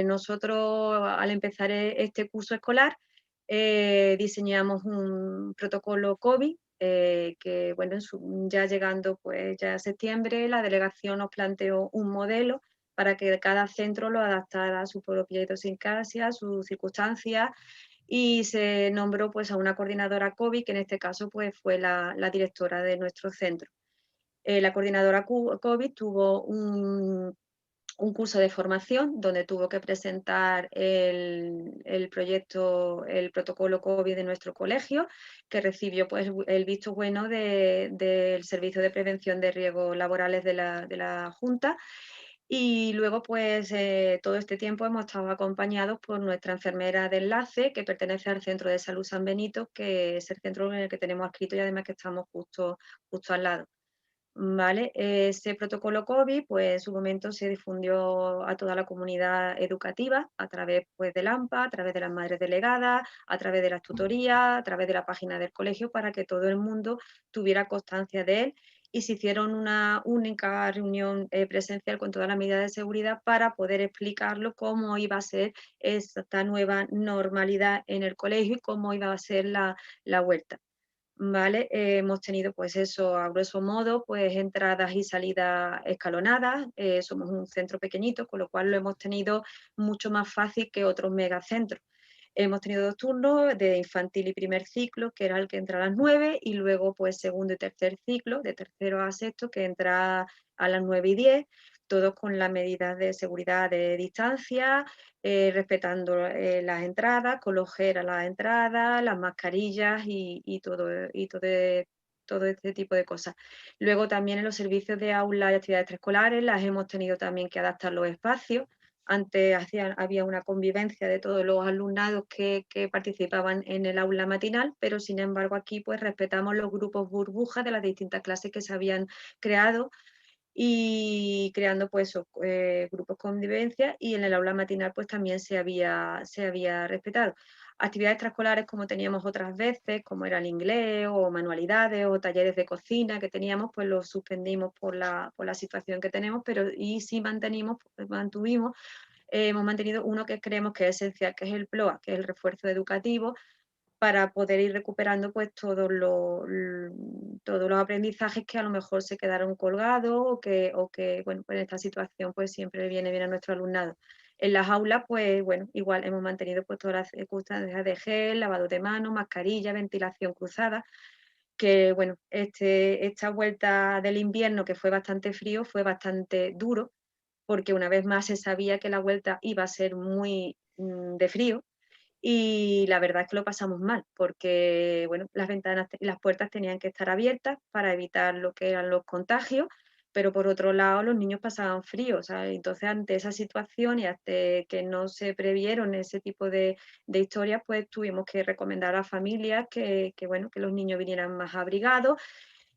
nosotros al empezar este curso escolar diseñamos un protocolo COVID, que bueno, ya llegando pues ya a septiembre, la delegación nos planteó un modelo para que cada centro lo adaptara a su propia idiosincrasia, a sus circunstancias, y se nombró pues a una coordinadora COVID, que en este caso pues fue la directora de nuestro centro. La coordinadora COVID tuvo un curso de formación donde tuvo que presentar el proyecto, el protocolo COVID de nuestro colegio, que recibió pues, el visto bueno del Servicio de Prevención de Riesgos Laborales de la Junta. Y luego, pues, todo este tiempo hemos estado acompañados por nuestra enfermera de enlace, que pertenece al Centro de Salud San Benito, que es el centro en el que tenemos adscrito y además que estamos justo al lado. ¿Vale? Ese protocolo COVID, pues en su momento se difundió a toda la comunidad educativa a través pues, del AMPA, a través de las madres delegadas, a través de las tutorías, a través de la página del colegio, para que todo el mundo tuviera constancia de él, y se hicieron una única reunión presencial con todas las medidas de seguridad para poder explicarlo cómo iba a ser esta nueva normalidad en el colegio y cómo iba a ser la vuelta. ¿Vale? Hemos tenido pues eso, a grueso modo, pues entradas y salidas escalonadas. Somos un centro pequeñito, con lo cual lo hemos tenido mucho más fácil que otros megacentros. Hemos tenido 2 turnos de infantil y primer ciclo, que era el que entra a las 9, y luego pues segundo y tercer ciclo, de tercero a sexto, que entra a las 9 y 10, todos con las medidas de seguridad de distancia, respetando las entradas, con los gel a las entradas, las mascarillas y todo este tipo de cosas. Luego también en los servicios de aula y actividades extraescolares las hemos tenido también que adaptar los espacios. Antes había una convivencia de todos los alumnados que participaban en el aula matinal, pero sin embargo aquí pues respetamos los grupos burbujas de las distintas clases que se habían creado, y creando pues grupos con convivencia, y en el aula matinal pues también se había respetado. Actividades extraescolares como teníamos otras veces, como era el inglés o manualidades o talleres de cocina que teníamos, pues los suspendimos por la situación que tenemos, pero y sí hemos mantenido uno que creemos que es esencial, que es el PLOA, que es el refuerzo educativo, para poder ir recuperando pues todos los aprendizajes que a lo mejor se quedaron colgados o que bueno, pues en esta situación pues siempre viene bien a nuestro alumnado. En las aulas, pues bueno, igual hemos mantenido pues todas las circunstancias de gel, lavado de manos, mascarilla, ventilación cruzada, que bueno, esta vuelta del invierno, que fue bastante frío, fue bastante duro, porque una vez más se sabía que la vuelta iba a ser muy de frío, y la verdad es que lo pasamos mal, porque bueno, las ventanas y las puertas tenían que estar abiertas para evitar lo que eran los contagios, pero por otro lado los niños pasaban frío, ¿sabes? Entonces ante esa situación y hasta que no se previeron ese tipo de historias, pues tuvimos que recomendar a familias bueno, que los niños vinieran más abrigados.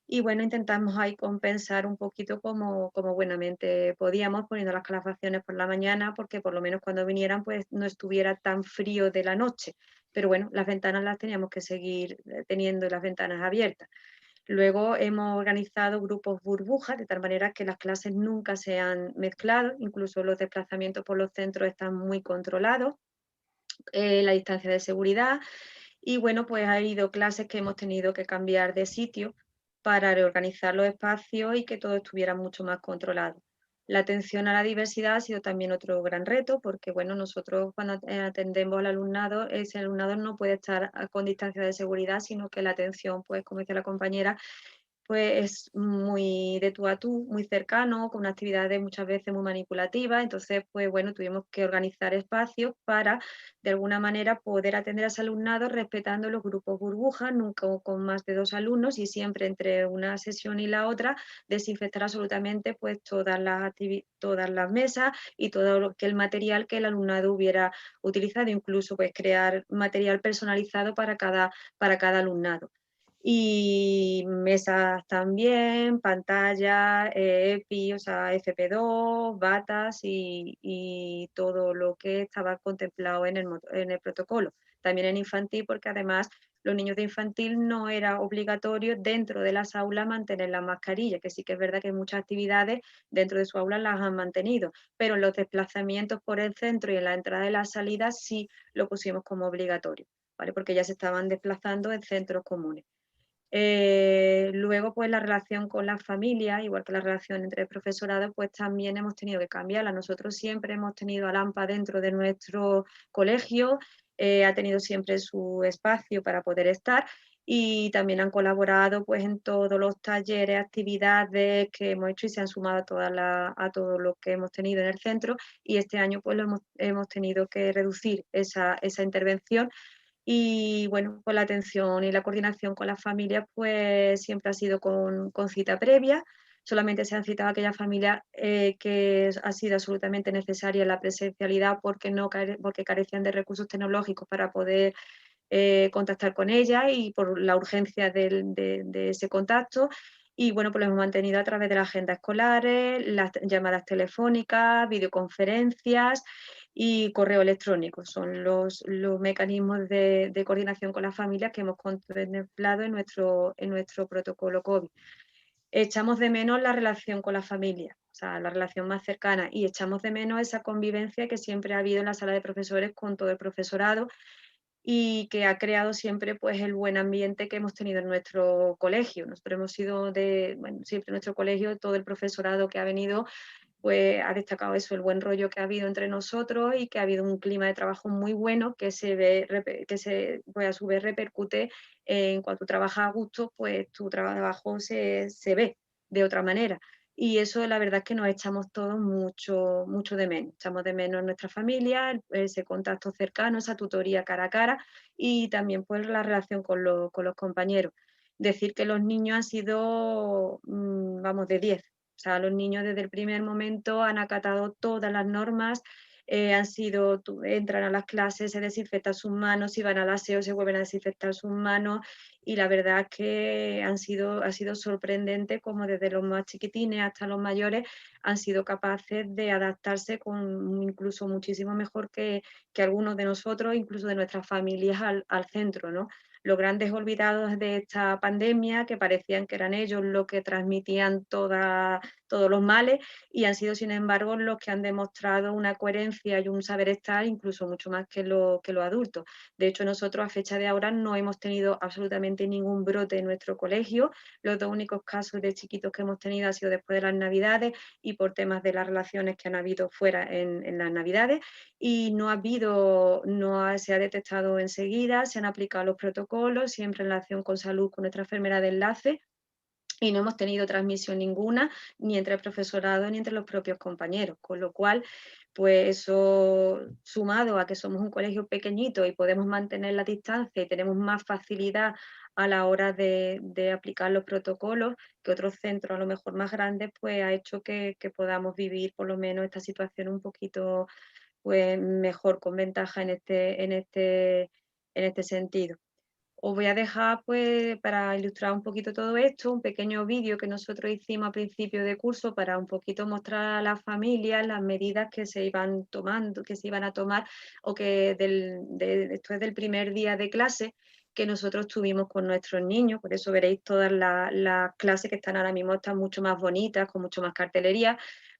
Y bueno, intentamos ahí compensar un poquito como buenamente podíamos, poniendo las calefacciones por la mañana, porque por lo menos cuando vinieran pues no estuviera tan frío de la noche. Pero bueno, las ventanas las teníamos que seguir teniendo las ventanas abiertas. Luego hemos organizado grupos burbujas, de tal manera que las clases nunca se han mezclado, incluso los desplazamientos por los centros están muy controlados, la distancia de seguridad. Y bueno, pues ha habido clases que hemos tenido que cambiar de sitio para reorganizar los espacios y que todo estuviera mucho más controlado. La atención a la diversidad ha sido también otro gran reto, porque bueno, nosotros cuando atendemos al alumnado, ese alumnado no puede estar con distancia de seguridad, sino que la atención, pues como decía la compañera, pues es muy de tú a tú, muy cercano, con actividades muchas veces muy manipulativas. Entonces, pues bueno, tuvimos que organizar espacios para, de alguna manera, poder atender a ese alumnado respetando los grupos burbujas, nunca con más de 2 alumnos, y siempre entre una sesión y la otra desinfectar absolutamente pues todas las mesas y todo el material que el alumnado hubiera utilizado, incluso pues crear material personalizado para cada alumnado. Y mesas también, pantallas, EPI, o sea, FP2, batas y todo lo que estaba contemplado en el protocolo. También en infantil, porque además los niños de infantil no era obligatorio dentro de las aulas mantener la mascarilla, que sí que es verdad que muchas actividades dentro de su aula las han mantenido, pero en los desplazamientos por el centro y en la entrada y la salida sí lo pusimos como obligatorio, ¿vale? Porque ya se estaban desplazando en centros comunes. Luego, pues la relación con la familia, igual que la relación entre el profesorado, pues también hemos tenido que cambiarla. Nosotros siempre hemos tenido a AMPA dentro de nuestro colegio, ha tenido siempre su espacio para poder estar, y también han colaborado pues en todos los talleres, actividades que hemos hecho, y se han sumado a todo lo que hemos tenido en el centro, y este año pues hemos tenido que reducir esa intervención. Y bueno, pues la atención y la coordinación con las familias pues siempre ha sido con cita previa. Solamente se han citado aquellas familias que ha sido absolutamente necesaria la presencialidad porque carecían de recursos tecnológicos para poder contactar con ellas, y por la urgencia de ese contacto. Y bueno, pues lo hemos mantenido a través de las agendas escolares, las llamadas telefónicas, videoconferencias y correo electrónico. Son los mecanismos de coordinación con las familias que hemos contemplado en nuestro protocolo COVID. Echamos de menos la relación con la familia, o sea, la relación más cercana, y echamos de menos esa convivencia que siempre ha habido en la sala de profesores con todo el profesorado, y que ha creado siempre pues el buen ambiente que hemos tenido en nuestro colegio. Nosotros hemos sido siempre en nuestro colegio, todo el profesorado que ha venido pues ha destacado eso, el buen rollo que ha habido entre nosotros, y que ha habido un clima de trabajo muy bueno que pues a su vez repercute en cuanto trabajas a gusto, pues tu trabajo se ve de otra manera. Y eso la verdad es que nos echamos todos mucho, mucho de menos. Echamos de menos nuestra familia, ese contacto cercano, esa tutoría cara a cara, y también pues la relación con los compañeros. Decir que los niños han sido, vamos, de 10. O sea, los niños desde el primer momento han acatado todas las normas, entran a las clases, se desinfectan sus manos, si van al aseo se vuelven a desinfectar sus manos, y la verdad es que ha sido sorprendente como desde los más chiquitines hasta los mayores han sido capaces de adaptarse incluso muchísimo mejor que algunos de nosotros, incluso de nuestras familias al centro, ¿no? Los grandes olvidados de esta pandemia, que parecían que eran ellos los que transmitían toda todos los males, y han sido, sin embargo, los que han demostrado una coherencia y un saber estar incluso mucho más que los adultos. De hecho, nosotros a fecha de ahora no hemos tenido absolutamente ningún brote en nuestro colegio. Los dos únicos casos de chiquitos que hemos tenido ha sido después de las Navidades y por temas de las relaciones que han habido fuera en las Navidades, y se ha detectado enseguida, se han aplicado los protocolos, siempre en relación con salud con nuestra enfermera de enlace, y no hemos tenido transmisión ninguna, ni entre el profesorado ni entre los propios compañeros, con lo cual, pues eso, sumado a que somos un colegio pequeñito y podemos mantener la distancia y tenemos más facilidad a la hora de aplicar los protocolos que otros centros a lo mejor más grandes, pues ha hecho que podamos vivir por lo menos esta situación un poquito pues, mejor, con ventaja en este sentido. Os voy a dejar, pues, para ilustrar un poquito todo esto, un pequeño vídeo que nosotros hicimos a principio de curso para un poquito mostrar a las familias las medidas que se iban tomando, que se iban a tomar, o que después del primer día de clase que nosotros tuvimos con nuestros niños. Por eso veréis todas las clases que están ahora mismo, están mucho más bonitas, con mucho más cartelería,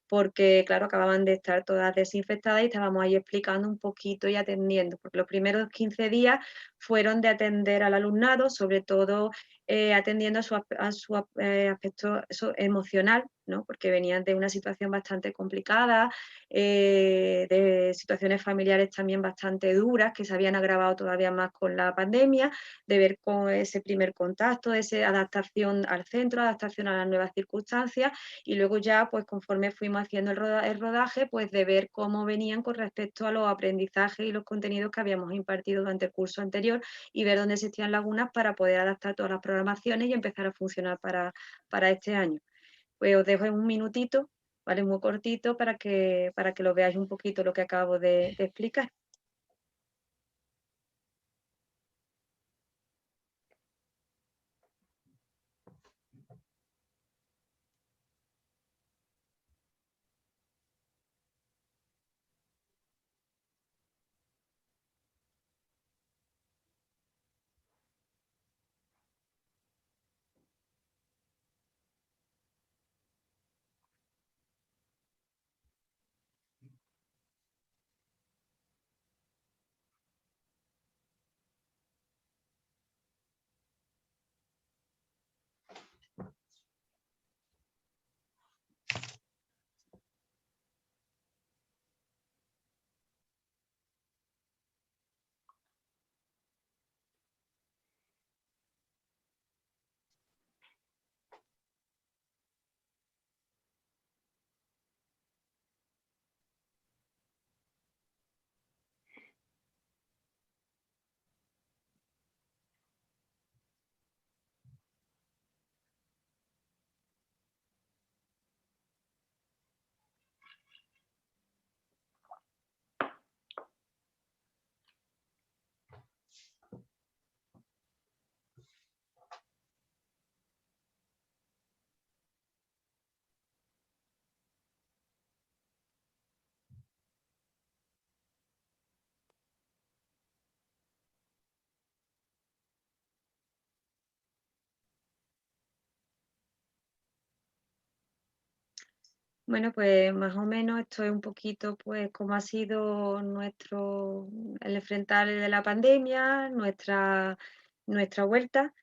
porque claro, acababan de estar todas desinfectadas y estábamos ahí explicando un poquito y atendiendo, porque los primeros 15 días fueron de atender al alumnado, sobre todo atendiendo a su aspecto emocional, ¿no? Porque venían de una situación bastante complicada, de situaciones familiares también bastante duras, que se habían agravado todavía más con la pandemia, de ver con ese primer contacto, esa adaptación al centro, adaptación a las nuevas circunstancias, y luego ya, pues conforme fuimos haciendo el rodaje, pues de ver cómo venían con respecto a los aprendizajes y los contenidos que habíamos impartido durante el curso anterior, y ver dónde existían lagunas para poder adaptar todas las programaciones y empezar a funcionar para este año. Pues os dejo en un minutito, ¿vale? Muy cortito, para que lo veáis un poquito lo que acabo de explicar. Bueno, pues más o menos esto es un poquito pues cómo ha sido el enfrentar de la pandemia, nuestra vuelta.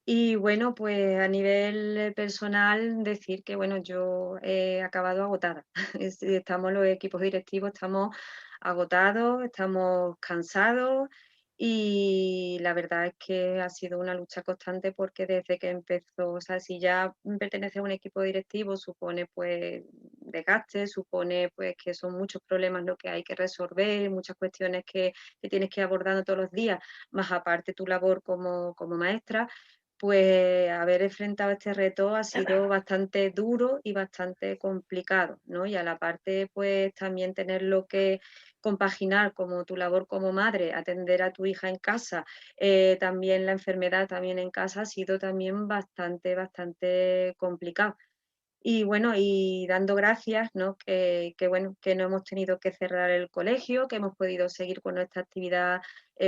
Y bueno, pues a nivel personal decir que bueno, yo he acabado agotada. Estamos los equipos directivos, estamos agotados, estamos cansados, y la verdad es que ha sido una lucha constante, porque desde que empezó, o sea, si ya pertenece a un equipo directivo supone pues desgaste, supone pues que son muchos problemas lo que hay que resolver, muchas cuestiones que tienes que ir abordando todos los días, más aparte tu labor como maestra. Pues haber enfrentado este reto ha sido bastante duro y bastante complicado, ¿no? Y a la parte, pues también tenerlo que compaginar como tu labor como madre, atender a tu hija en casa, también la enfermedad también en casa, ha sido también bastante complicado. Y bueno, y dando gracias, ¿no? Bueno, que no hemos tenido que cerrar el colegio, que hemos podido seguir con nuestra actividad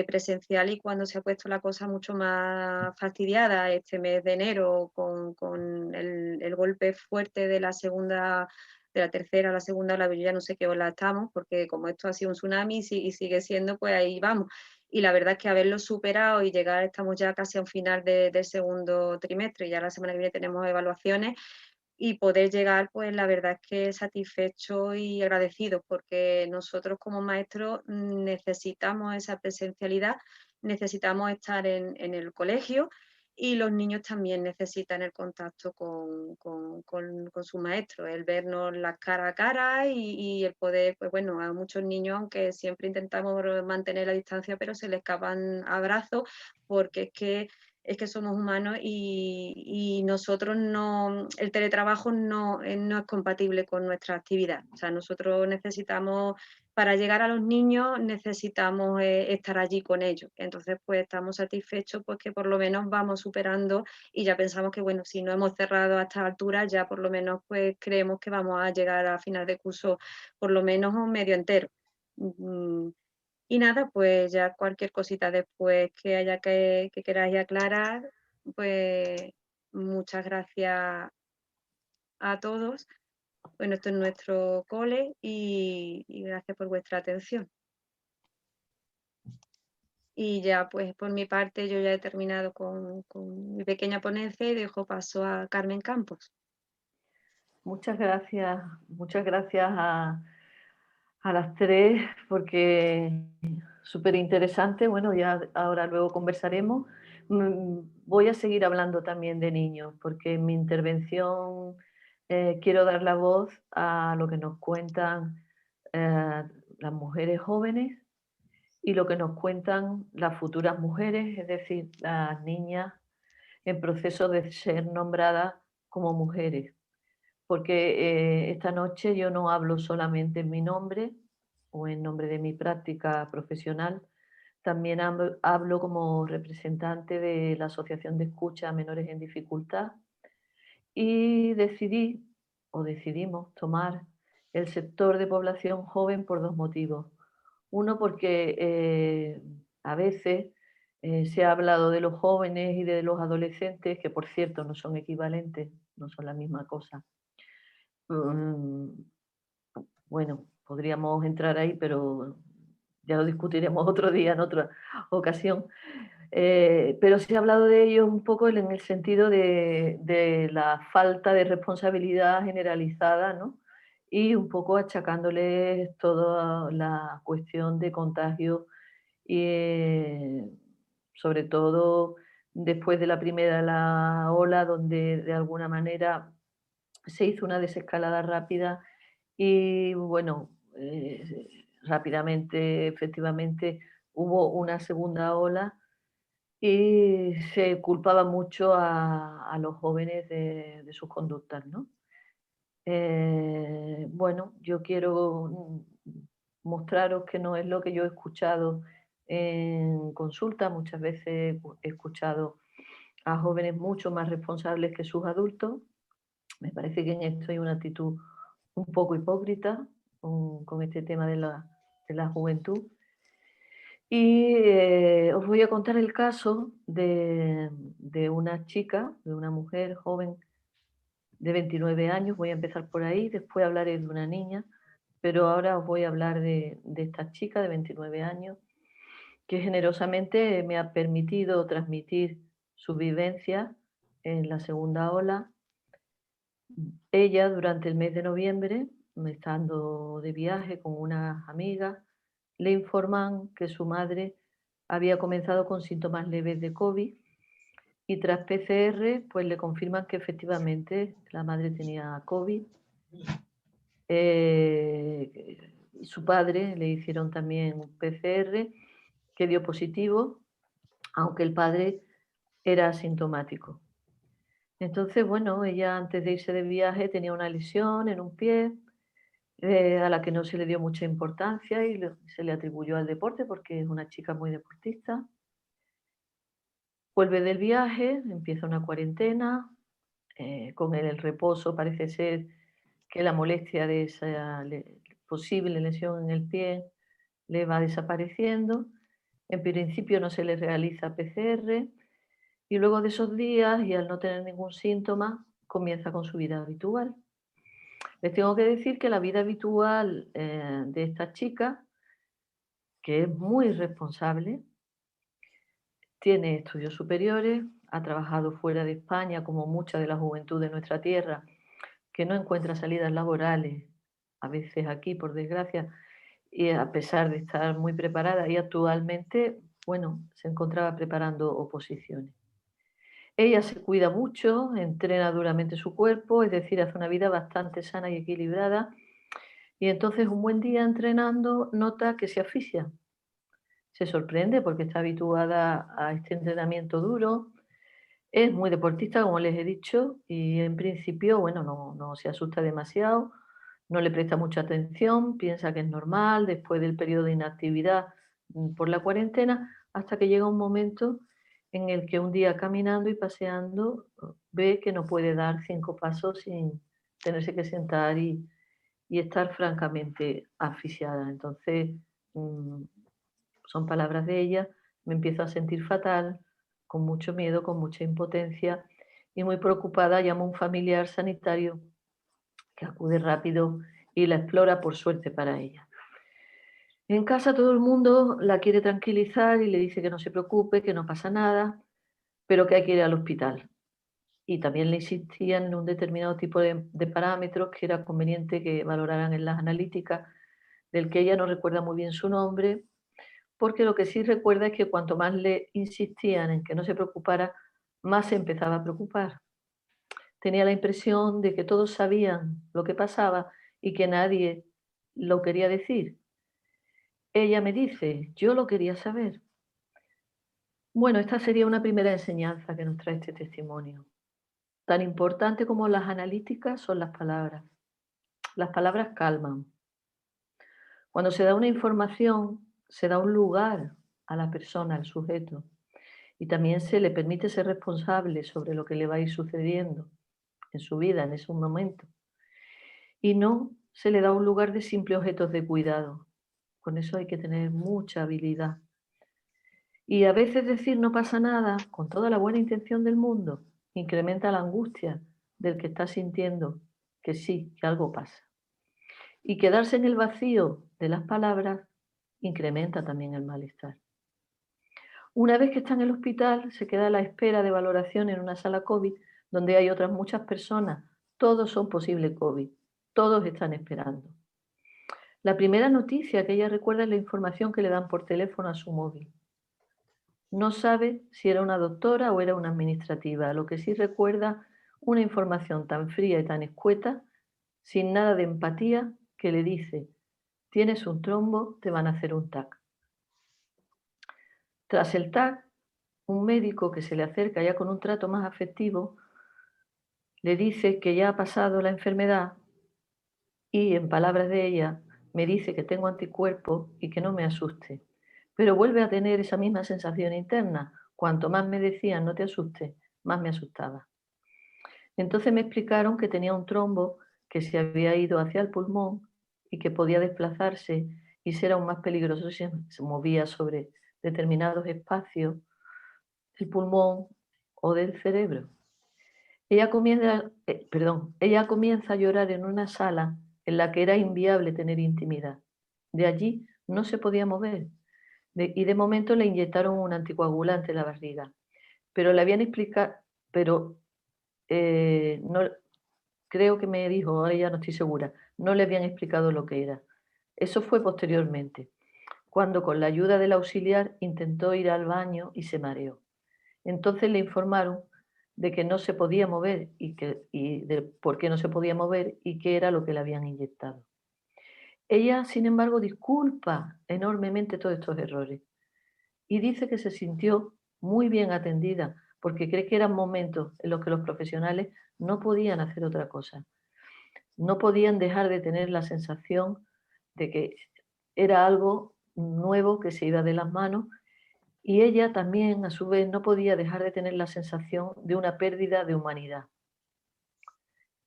presencial, y cuando se ha puesto la cosa mucho más fastidiada este mes de enero con el golpe fuerte de la segunda, de la tercera a la segunda ola, yo ya no sé qué ola estamos, porque como esto ha sido un tsunami y sigue siendo, pues ahí vamos. Y la verdad es que haberlo superado y llegar, estamos ya casi a un final del segundo trimestre, ya la semana que viene tenemos evaluaciones, y poder llegar, pues la verdad es que satisfecho y agradecido, porque nosotros como maestros necesitamos esa presencialidad, necesitamos estar en el colegio, y los niños también necesitan el contacto con su maestro, el vernos las cara a cara y el poder, pues bueno, a muchos niños, aunque siempre intentamos mantener la distancia, pero se les escapan abrazos, porque es que somos humanos y nosotros no, el teletrabajo no es compatible con nuestra actividad. O sea, nosotros necesitamos, para llegar a los niños, necesitamos estar allí con ellos. Entonces, pues estamos satisfechos, pues que por lo menos vamos superando, y ya pensamos que, bueno, si no hemos cerrado a esta altura, ya por lo menos pues creemos que vamos a llegar a final de curso por lo menos un medio entero. Y nada, pues ya cualquier cosita después que haya que queráis aclarar, pues muchas gracias a todos. Bueno, esto es nuestro cole y gracias por vuestra atención. Y ya, pues por mi parte, yo ya he terminado con mi pequeña ponencia y dejo paso a Carmen Campos. Muchas gracias a las tres, porque súper interesante. Bueno, ya ahora luego conversaremos. Voy a seguir hablando también de niños, porque en mi intervención quiero dar la voz a lo que nos cuentan las mujeres jóvenes y lo que nos cuentan las futuras mujeres, es decir, las niñas en proceso de ser nombradas como mujeres. Porque esta noche yo no hablo solamente en mi nombre o en nombre de mi práctica profesional, también hablo como representante de la Asociación de Escucha a Menores en Dificultad, y decidimos tomar el sector de población joven por dos motivos. Uno, porque a veces se ha hablado de los jóvenes y de los adolescentes, que por cierto no son equivalentes, no son la misma cosa. Bueno, podríamos entrar ahí, pero ya lo discutiremos otro día, en otra ocasión. Pero se ha hablado de ellos un poco en el sentido de la falta de responsabilidad generalizada, ¿no? Y un poco achacándoles toda la cuestión de contagio, y sobre todo después de la primera ola, donde de alguna manera se hizo una desescalada rápida y bueno, rápidamente, efectivamente, hubo una segunda ola y se culpaba mucho a los jóvenes de sus conductas, ¿no? Bueno, yo quiero mostraros que no es lo que yo he escuchado en consulta. Muchas veces he escuchado a jóvenes mucho más responsables que sus adultos. Me parece que en esto hay una actitud un poco hipócrita con este tema de la juventud. Y os voy a contar el caso de una chica, de una mujer joven de 29 años. Voy a empezar por ahí, después hablaré de una niña, pero ahora os voy a hablar de esta chica de 29 años, que generosamente me ha permitido transmitir su vivencia en la segunda ola. Ella, durante el mes de noviembre, estando de viaje con unas amigas, le informan que su madre había comenzado con síntomas leves de COVID, y tras PCR pues le confirman que efectivamente la madre tenía COVID. Su padre le hicieron también un PCR que dio positivo, aunque el padre era asintomático. Entonces, bueno, ella antes de irse de viaje tenía una lesión en un pie, a la que no se le dio mucha importancia y se le atribuyó al deporte porque es una chica muy deportista. Vuelve del viaje, empieza una cuarentena, con el reposo parece ser que la molestia de esa posible lesión en el pie le va desapareciendo. En principio no se le realiza PCR y luego de esos días, y al no tener ningún síntoma, comienza con su vida habitual. Les tengo que decir que la vida habitual de esta chica, que es muy responsable, tiene estudios superiores, ha trabajado fuera de España, como mucha de la juventud de nuestra tierra, que no encuentra salidas laborales, a veces aquí, por desgracia, y a pesar de estar muy preparada, y actualmente, bueno, se encontraba preparando oposiciones. Ella se cuida mucho, entrena duramente su cuerpo, es decir, hace una vida bastante sana y equilibrada, y entonces un buen día entrenando nota que se asfixia. Se sorprende porque está habituada a este entrenamiento duro, es muy deportista, como les he dicho, y en principio, bueno, no se asusta demasiado, no le presta mucha atención, piensa que es normal después del periodo de inactividad por la cuarentena, hasta que llega un momento en el que un día caminando y paseando ve que no puede dar 5 pasos sin tenerse que sentar y estar francamente asfixiada. Entonces, son palabras de ella, me empiezo a sentir fatal, con mucho miedo, con mucha impotencia y muy preocupada, llamo a un familiar sanitario que acude rápido y la explora, por suerte para ella. En casa todo el mundo la quiere tranquilizar y le dice que no se preocupe, que no pasa nada, pero que hay que ir al hospital. Y también le insistían en un determinado tipo de parámetros que era conveniente que valoraran en las analíticas, del que ella no recuerda muy bien su nombre, porque lo que sí recuerda es que cuanto más le insistían en que no se preocupara, más se empezaba a preocupar. Tenía la impresión de que todos sabían lo que pasaba y que nadie lo quería decir. Ella me dice, yo lo quería saber. Bueno, esta sería una primera enseñanza que nos trae este testimonio. Tan importante como las analíticas son las palabras. Las palabras calman. Cuando se da una información, se da un lugar a la persona, al sujeto, y también se le permite ser responsable sobre lo que le va a ir sucediendo en su vida en ese momento. Y no se le da un lugar de simples objetos de cuidado. Con eso hay que tener mucha habilidad. Y a veces decir no pasa nada, con toda la buena intención del mundo, incrementa la angustia del que está sintiendo que sí, que algo pasa. Y quedarse en el vacío de las palabras incrementa también el malestar. Una vez que está en el hospital, se queda a la espera de valoración en una sala COVID, donde hay otras muchas personas. Todos son posible COVID. Todos están esperando. La primera noticia que ella recuerda es la información que le dan por teléfono a su móvil. No sabe si era una doctora o era una administrativa, lo que sí recuerda una información tan fría y tan escueta, sin nada de empatía, que le dice, tienes un trombo, te van a hacer un TAC. Tras el TAC, un médico que se le acerca ya con un trato más afectivo, le dice que ya ha pasado la enfermedad y, en palabras de ella, me dice que tengo anticuerpos y que no me asuste. Pero vuelve a tener esa misma sensación interna. Cuanto más me decían no te asustes, más me asustaba. Entonces me explicaron que tenía un trombo que se había ido hacia el pulmón y que podía desplazarse y ser aún más peligroso si se movía sobre determinados espacios del pulmón o del cerebro. Ella comienza a llorar en una sala en la que era inviable tener intimidad. De allí no se podía mover y de momento le inyectaron un anticoagulante en la barriga. Pero le habían explicado, no, creo que me dijo, ahora ya no estoy segura, no le habían explicado lo que era. Eso fue posteriormente, cuando con la ayuda del auxiliar intentó ir al baño y se mareó. Entonces le informaron de que no se podía mover y de por qué no se podía mover y qué era lo que le habían inyectado. Ella, sin embargo, disculpa enormemente todos estos errores y dice que se sintió muy bien atendida porque cree que eran momentos en los que los profesionales no podían hacer otra cosa. No podían dejar de tener la sensación de que era algo nuevo que se iba de las manos y ella también, a su vez, no podía dejar de tener la sensación de una pérdida de humanidad.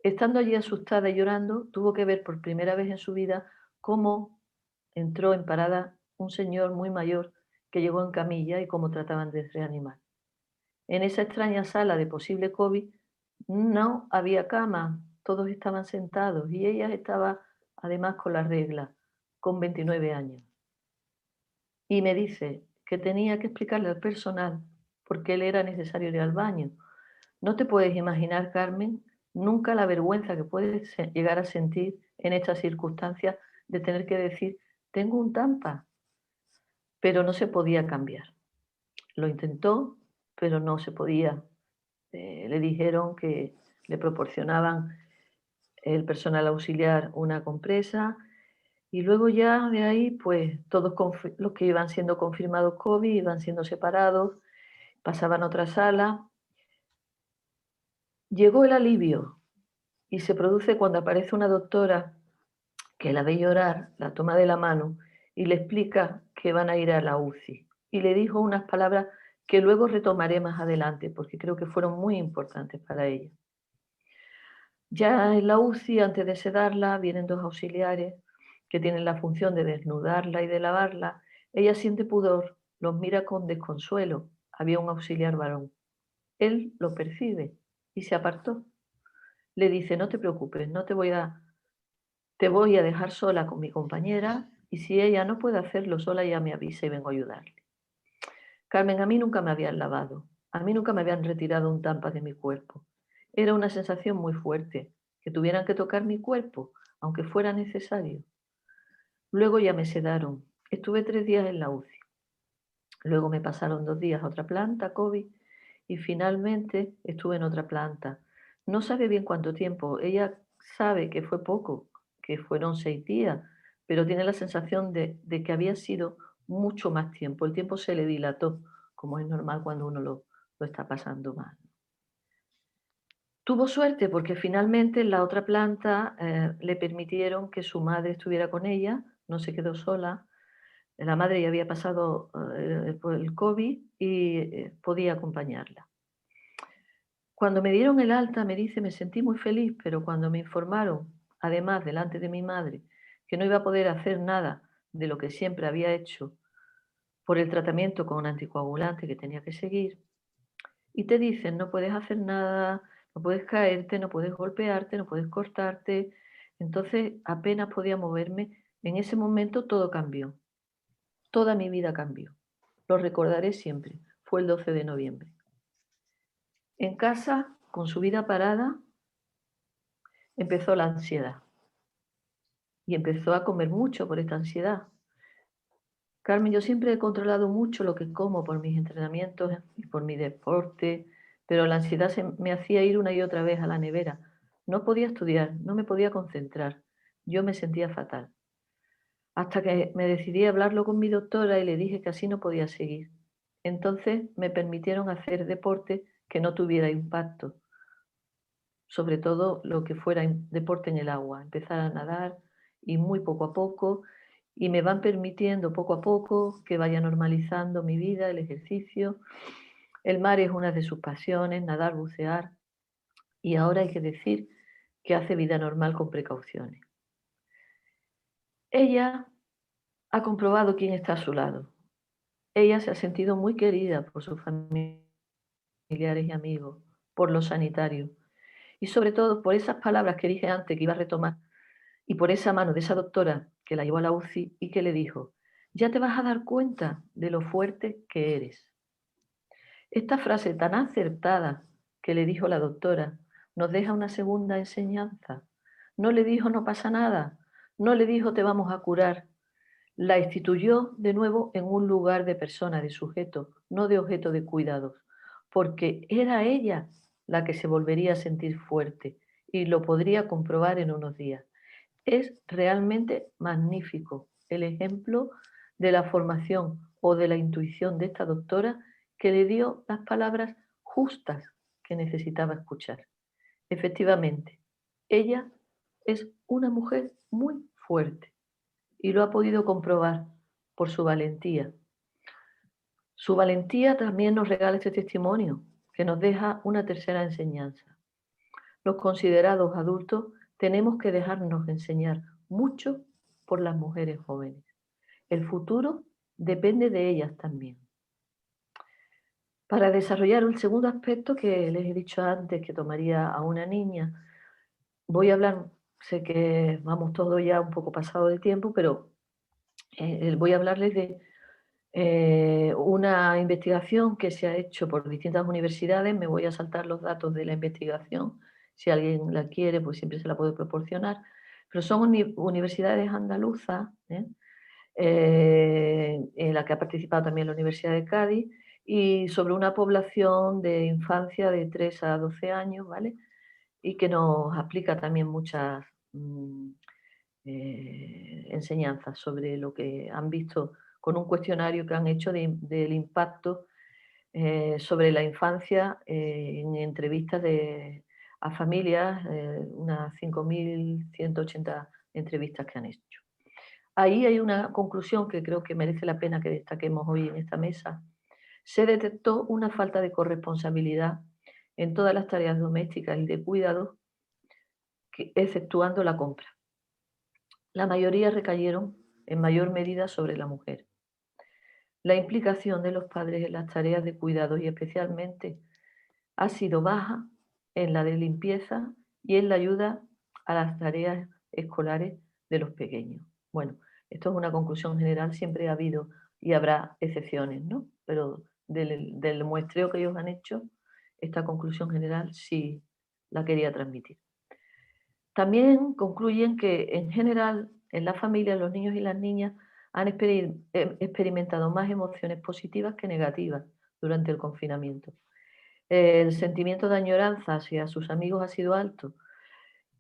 Estando allí asustada y llorando, tuvo que ver por primera vez en su vida cómo entró en parada un señor muy mayor que llegó en camilla y cómo trataban de reanimar. En esa extraña sala de posible COVID no había cama, todos estaban sentados y ella estaba además con la regla, con 29 años. Y me dice que tenía que explicarle al personal por qué le era necesario ir al baño. No te puedes imaginar, Carmen, nunca la vergüenza que puedes llegar a sentir en estas circunstancias de tener que decir, tengo un TAMPA, pero no se podía cambiar. Lo intentó, pero no se podía. Le dijeron que le proporcionaban el personal auxiliar una compresa y luego ya de ahí, pues todos los que iban siendo confirmados COVID iban siendo separados, pasaban a otra sala. Llegó el alivio y se produce cuando aparece una doctora que la ve llorar, la toma de la mano y le explica que van a ir a la UCI. Y le dijo unas palabras que luego retomaré más adelante porque creo que fueron muy importantes para ella. Ya en la UCI, antes de sedarla, vienen dos auxiliares que tienen la función de desnudarla y de lavarla. Ella siente pudor, los mira con desconsuelo. Había un auxiliar varón. Él lo percibe y se apartó. Le dice, no te preocupes, te voy a dejar sola con mi compañera y si ella no puede hacerlo sola, ya me avisa y vengo a ayudarle. Carmen, a mí nunca me habían lavado, a mí nunca me habían retirado un tampa de mi cuerpo. Era una sensación muy fuerte, que tuvieran que tocar mi cuerpo, aunque fuera necesario. Luego ya me sedaron. Estuve 3 días en la UCI. Luego me pasaron 2 días a otra planta, COVID, y finalmente estuve en otra planta. No sabe bien cuánto tiempo. Ella sabe que fue poco, que fueron 6 días, pero tiene la sensación de que había sido mucho más tiempo. El tiempo se le dilató, como es normal cuando uno lo está pasando mal. Tuvo suerte porque finalmente en la otra planta le permitieron que su madre estuviera con ella, no se quedó sola. La madre ya había pasado por el COVID y podía acompañarla. Cuando me dieron el alta, me dice, me sentí muy feliz, pero cuando me informaron, además delante de mi madre, que no iba a poder hacer nada de lo que siempre había hecho por el tratamiento con un anticoagulante que tenía que seguir, y te dicen, no puedes hacer nada, no puedes caerte, no puedes golpearte, no puedes cortarte. Entonces apenas podía moverme. En ese momento todo cambió. Toda mi vida cambió. Lo recordaré siempre. Fue el 12 de noviembre. En casa, con su vida parada, empezó la ansiedad. Y empezó a comer mucho por esta ansiedad. Carmen, yo siempre he controlado mucho lo que como por mis entrenamientos y por mi deporte, pero la ansiedad me hacía ir una y otra vez a la nevera. No podía estudiar, no me podía concentrar. Yo me sentía fatal. Hasta que me decidí a hablarlo con mi doctora y le dije que así no podía seguir. Entonces me permitieron hacer deporte que no tuviera impacto, sobre todo lo que fuera deporte en el agua, empezar a nadar y muy poco a poco, y me van permitiendo poco a poco que vaya normalizando mi vida, el ejercicio. El mar es una de sus pasiones, nadar, bucear, y ahora hay que decir que hace vida normal con precauciones. Ella ha comprobado quién está a su lado. Ella se ha sentido muy querida por sus familiares y amigos, por los sanitarios, y sobre todo por esas palabras que dije antes que iba a retomar, y por esa mano de esa doctora que la llevó a la UCI y que le dijo, ya te vas a dar cuenta de lo fuerte que eres. Esta frase tan acertada que le dijo la doctora nos deja una segunda enseñanza. No le dijo no pasa nada, no le dijo te vamos a curar. La instituyó de nuevo en un lugar de persona, de sujeto, no de objeto de cuidados, porque era ella la que se volvería a sentir fuerte y lo podría comprobar en unos días. Es realmente magnífico el ejemplo de la formación o de la intuición de esta doctora que le dio las palabras justas que necesitaba escuchar. Efectivamente, ella es una mujer muy fuerte y lo ha podido comprobar por su valentía. Su valentía también nos regala este testimonio que nos deja una tercera enseñanza. los considerados adultos, tenemos que dejarnos enseñar mucho por las mujeres jóvenes. El futuro depende de ellas también. Para desarrollar el segundo aspecto que les he dicho antes, que tomaría a una niña, voy a hablar, sé que vamos todos ya un poco pasado de tiempo, pero voy a hablarles de una investigación que se ha hecho por distintas universidades. Me voy a saltar los datos de la investigación. Si alguien la quiere, pues siempre se la puedo proporcionar. Pero son universidades andaluzas, en la que ha participado también la Universidad de Cádiz, y sobre una población de infancia de 3 a 12 años, ¿vale? Y que nos aplica también muchas enseñanzas sobre lo que han visto con un cuestionario que han hecho del impacto sobre la infancia en entrevistas a familias, unas 5.180 entrevistas que han hecho. Ahí hay una conclusión que creo que merece la pena que destaquemos hoy en esta mesa. Se detectó una falta de corresponsabilidad en todas las tareas domésticas y de cuidado, exceptuando la compra. La mayoría recayeron en mayor medida sobre la mujer. La implicación de los padres en las tareas de cuidado y especialmente ha sido baja en la de limpieza y en la ayuda a las tareas escolares de los pequeños. Bueno, esto es una conclusión general, siempre ha habido y habrá excepciones, ¿no? Pero del muestreo que ellos han hecho, esta conclusión general sí la quería transmitir. También concluyen que en general en la familia los niños y las niñas han experimentado más emociones positivas que negativas durante el confinamiento. El sentimiento de añoranza hacia sus amigos ha sido alto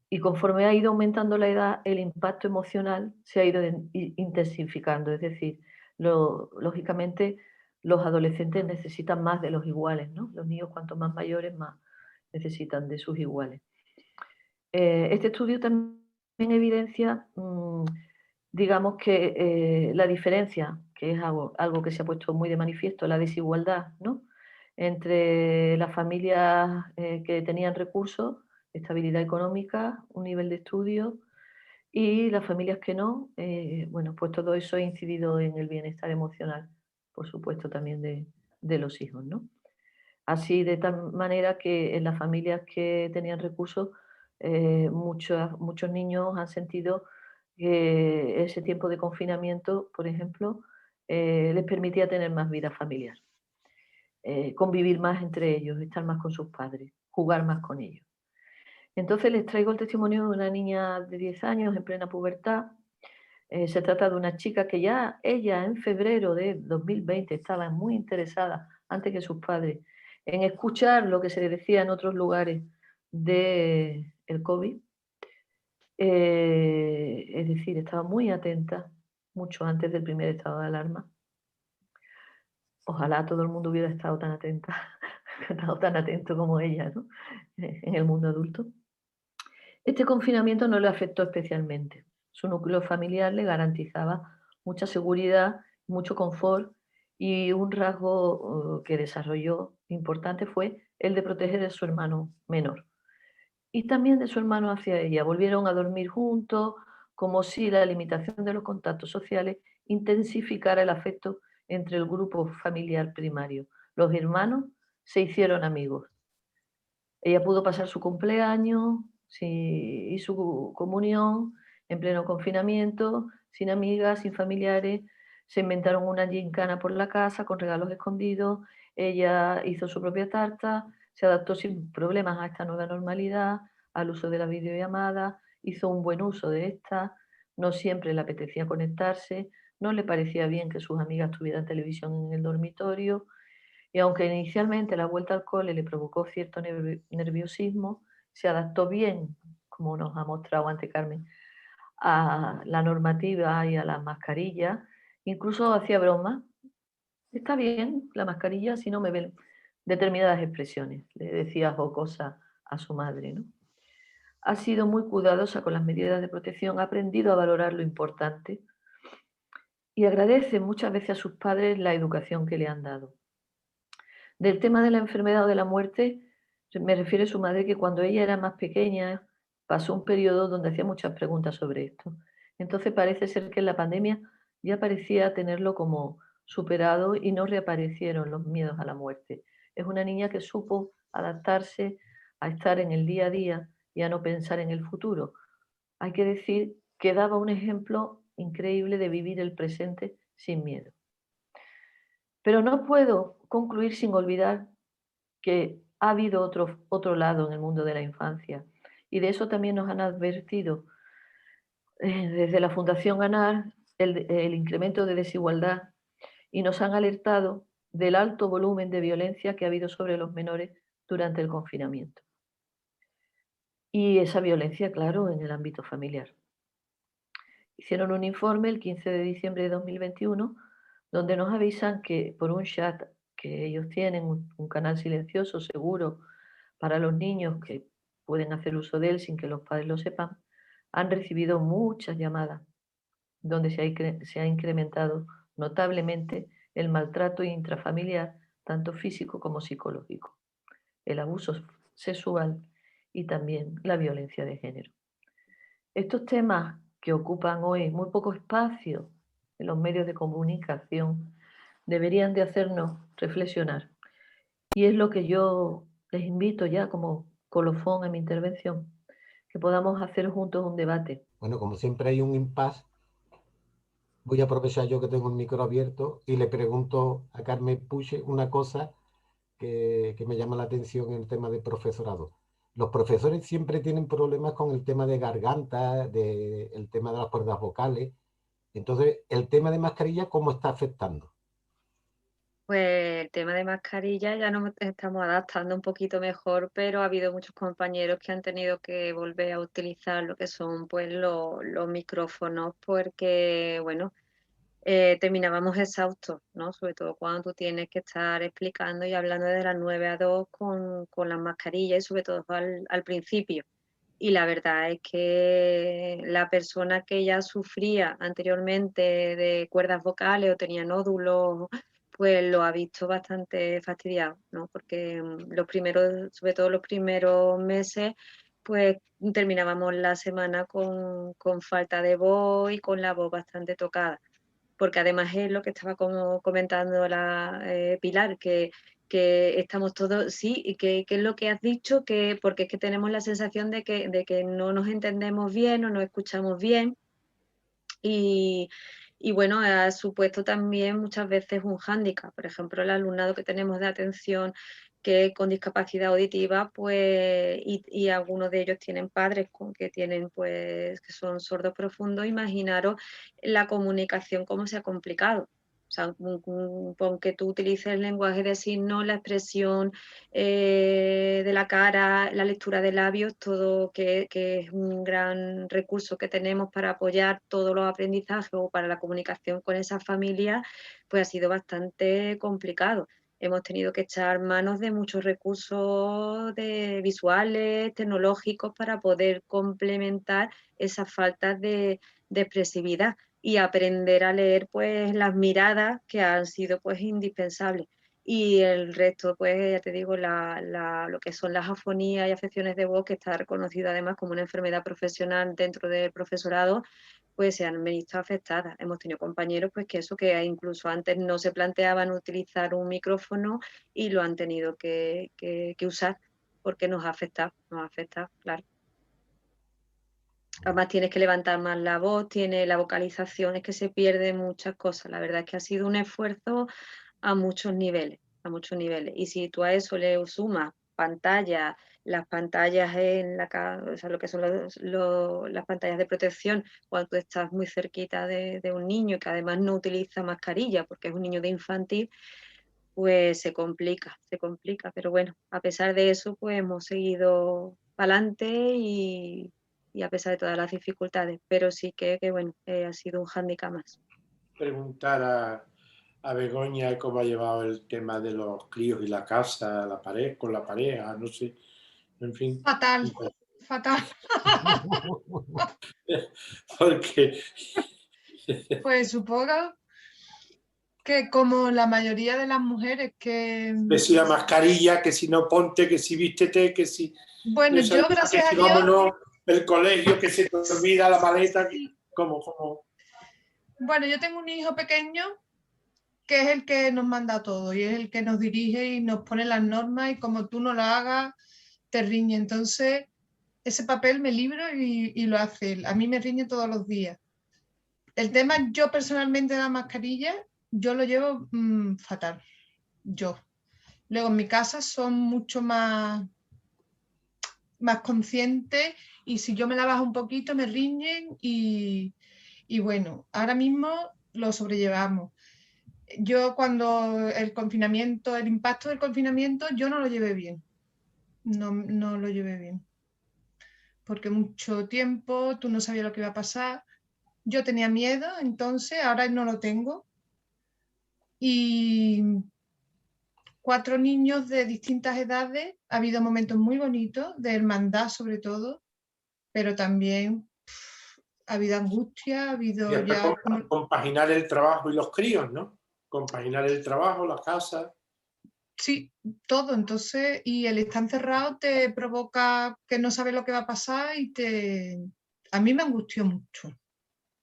y conforme ha ido aumentando la edad, el impacto emocional se ha ido intensificando. Es decir, lógicamente los adolescentes necesitan más de los iguales, ¿no? Los niños cuanto más mayores, más necesitan de sus iguales. Este estudio también evidencia, digamos que la diferencia, que es algo que se ha puesto muy de manifiesto, la desigualdad, ¿no? Entre las familias que tenían recursos, estabilidad económica, un nivel de estudio, y las familias que no. Bueno, pues todo eso ha incidido en el bienestar emocional, por supuesto, también de los hijos, ¿no? Así, de tal manera que en las familias que tenían recursos, muchos niños han sentido que ese tiempo de confinamiento, por ejemplo, les permitía tener más vida familiar, convivir más entre ellos, estar más con sus padres, jugar más con ellos. Entonces les traigo el testimonio de una niña de 10 años en plena pubertad. Se trata de una chica que ya ella en febrero de 2020 estaba muy interesada, antes que sus padres, en escuchar lo que se le decía en otros lugares del COVID. Es decir, estaba muy atenta, mucho antes del primer estado de alarma. Ojalá todo el mundo hubiera estado tan atenta, estado tan atento como ella, ¿no? En el mundo adulto. Este confinamiento no le afectó especialmente. Su núcleo familiar le garantizaba mucha seguridad, mucho confort, y un rasgo que desarrolló importante fue el de proteger a su hermano menor y también de su hermano hacia ella. Volvieron a dormir juntos, como si la limitación de los contactos sociales intensificara el afecto entre el grupo familiar primario. Los hermanos se hicieron amigos. Ella pudo pasar su cumpleaños y su comunión en pleno confinamiento, sin amigas, sin familiares. Se inventaron una gincana por la casa con regalos escondidos. Ella hizo su propia tarta, se adaptó sin problemas a esta nueva normalidad, al uso de la videollamada, hizo un buen uso de esta. No siempre le apetecía conectarse, no le parecía bien que sus amigas tuvieran televisión en el dormitorio. Y aunque inicialmente la vuelta al cole le provocó cierto nerviosismo, se adaptó bien, como nos ha mostrado antes Carmen, a la normativa y a las mascarillas. Incluso hacía broma. Está bien la mascarilla si no me ven determinadas expresiones, le decía jocosa a su madre, ¿no? Ha sido muy cuidadosa con las medidas de protección, ha aprendido a valorar lo importante y agradece muchas veces a sus padres la educación que le han dado. Del tema de la enfermedad o de la muerte, Me refiere a su madre que cuando ella era más pequeña pasó un periodo donde hacía muchas preguntas sobre esto. Entonces parece ser que en la pandemia ya parecía tenerlo como superado y no reaparecieron los miedos a la muerte. Es una niña que supo adaptarse a estar en el día a día y a no pensar en el futuro. Hay que decir que daba un ejemplo increíble de vivir el presente sin miedo. Pero no puedo concluir sin olvidar que ha habido otro lado en el mundo de la infancia y de eso también nos han advertido desde la Fundación ANAR el incremento de desigualdad y nos han alertado del alto volumen de violencia que ha habido sobre los menores durante el confinamiento. Y esa violencia, claro, en el ámbito familiar. Hicieron un informe el 15 de diciembre de 2021 donde nos avisan que por un chat que ellos tienen, un canal silencioso, seguro, para los niños que pueden hacer uso de él sin que los padres lo sepan, han recibido muchas llamadas donde se ha incrementado notablemente el maltrato intrafamiliar, tanto físico como psicológico, el abuso sexual y también la violencia de género. Estos temas que ocupan hoy muy poco espacio en los medios de comunicación deberían de hacernos reflexionar. Y es lo que yo les invito ya como colofón a mi intervención, que podamos hacer juntos un debate. Bueno, como siempre hay un impasse, voy a aprovechar yo que tengo el micro abierto y le pregunto a Carmen Puche una cosa que me llama la atención en el tema de profesorado. Los profesores siempre tienen problemas con el tema de garganta, el tema de las cuerdas vocales. Entonces, el tema de mascarilla, ¿cómo está afectando? Pues el tema de mascarilla ya nos estamos adaptando un poquito mejor, pero ha habido muchos compañeros que han tenido que volver a utilizar lo que son pues los micrófonos porque, bueno, terminábamos exhaustos, ¿no? Sobre todo cuando tú tienes que estar explicando y hablando de las 9 a 2 con las mascarillas y sobre todo al principio. Y la verdad es que la persona que ya sufría anteriormente de cuerdas vocales o tenía nódulos, pues lo ha visto bastante fastidiado, ¿no? Porque los primeros, sobre todo los primeros meses, pues terminábamos la semana con falta de voz y con la voz bastante tocada. Porque además es lo que estaba como comentando la Pilar, que estamos todos, sí, y que es lo que has dicho, porque es que tenemos la sensación de que no nos entendemos bien o no escuchamos bien. Y bueno, ha supuesto también muchas veces un hándicap. Por ejemplo, el alumnado que tenemos de atención que con discapacidad auditiva, pues, y algunos de ellos tienen padres que tienen, pues, que son sordos profundos, imaginaros la comunicación cómo se ha complicado. O sea, aunque tú utilices el lenguaje de signos, la expresión de la cara, la lectura de labios, todo que es un gran recurso que tenemos para apoyar todos los aprendizajes o para la comunicación con esa familia, pues ha sido bastante complicado. Hemos tenido que echar manos de muchos recursos visuales, tecnológicos, para poder complementar esas faltas de expresividad y aprender a leer pues las miradas que han sido pues indispensables. Y el resto, pues ya te digo, lo que son las afonías y afecciones de voz, que está reconocido además como una enfermedad profesional dentro del profesorado, pues se han visto afectadas. Hemos tenido compañeros pues que eso, que incluso antes no se planteaban utilizar un micrófono y lo han tenido que usar porque nos ha afectado, claro. Además tienes que levantar más la voz, tiene la vocalización, es que se pierden muchas cosas. La verdad es que ha sido un esfuerzo a muchos niveles, a muchos niveles. Y si tú a eso le sumas pantalla, las pantallas o sea, lo que son las pantallas de protección, cuando tú estás muy cerquita de un niño que además no utiliza mascarilla porque es un niño de infantil, pues se complica. Pero bueno, a pesar de eso, pues hemos seguido para adelante y a pesar de todas las dificultades, pero sí que bueno, ha sido un hándicap más. Preguntar a Begoña cómo ha llevado el tema de los críos y la casa, la pareja, con la pareja, no sé, en fin. Fatal, fatal. Porque Pues supongo que como la mayoría de las mujeres que... Que si la mascarilla, que si no ponte, que si vístete, que si... Bueno, yo gracias a que si Dios... vámonos, el colegio, que se te olvida la maleta, como... Bueno, yo tengo un hijo pequeño que es el que nos manda todo y es el que nos dirige y nos pone las normas, y como tú no lo hagas, te riñe. Entonces, ese papel me libro y lo hace él. A mí me riñe todos los días. El tema, yo personalmente, de la mascarilla, yo lo llevo fatal. Yo. Luego, en mi casa son mucho más conscientes, y si yo me la bajo un poquito me riñen y bueno, ahora mismo lo sobrellevamos. Yo cuando el confinamiento, el impacto del confinamiento, yo no lo llevé bien. No lo llevé bien. Porque mucho tiempo tú no sabías lo que iba a pasar. Yo tenía miedo, entonces ahora no lo tengo. Y 4 niños de distintas edades, ha habido momentos muy bonitos, de hermandad sobre todo, pero también ha habido angustia, ha habido Y ya... compaginar el trabajo y los críos, ¿no? Compaginar el trabajo, la casa. Sí, todo. Entonces, y el estar encerrado te provoca que no sabes lo que va a pasar y a mí me angustió mucho.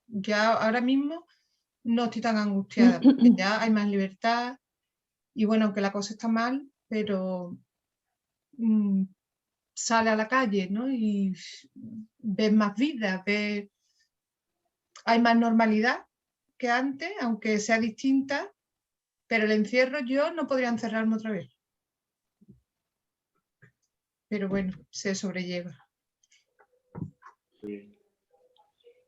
Ya ahora mismo no estoy tan angustiada, porque ya hay más libertad y bueno, aunque la cosa está mal, pero sale a la calle, ¿no? Y ves más vida, hay más normalidad que antes, aunque sea distinta, pero el encierro, yo no podría encerrarme otra vez. Pero bueno, se sobrelleva.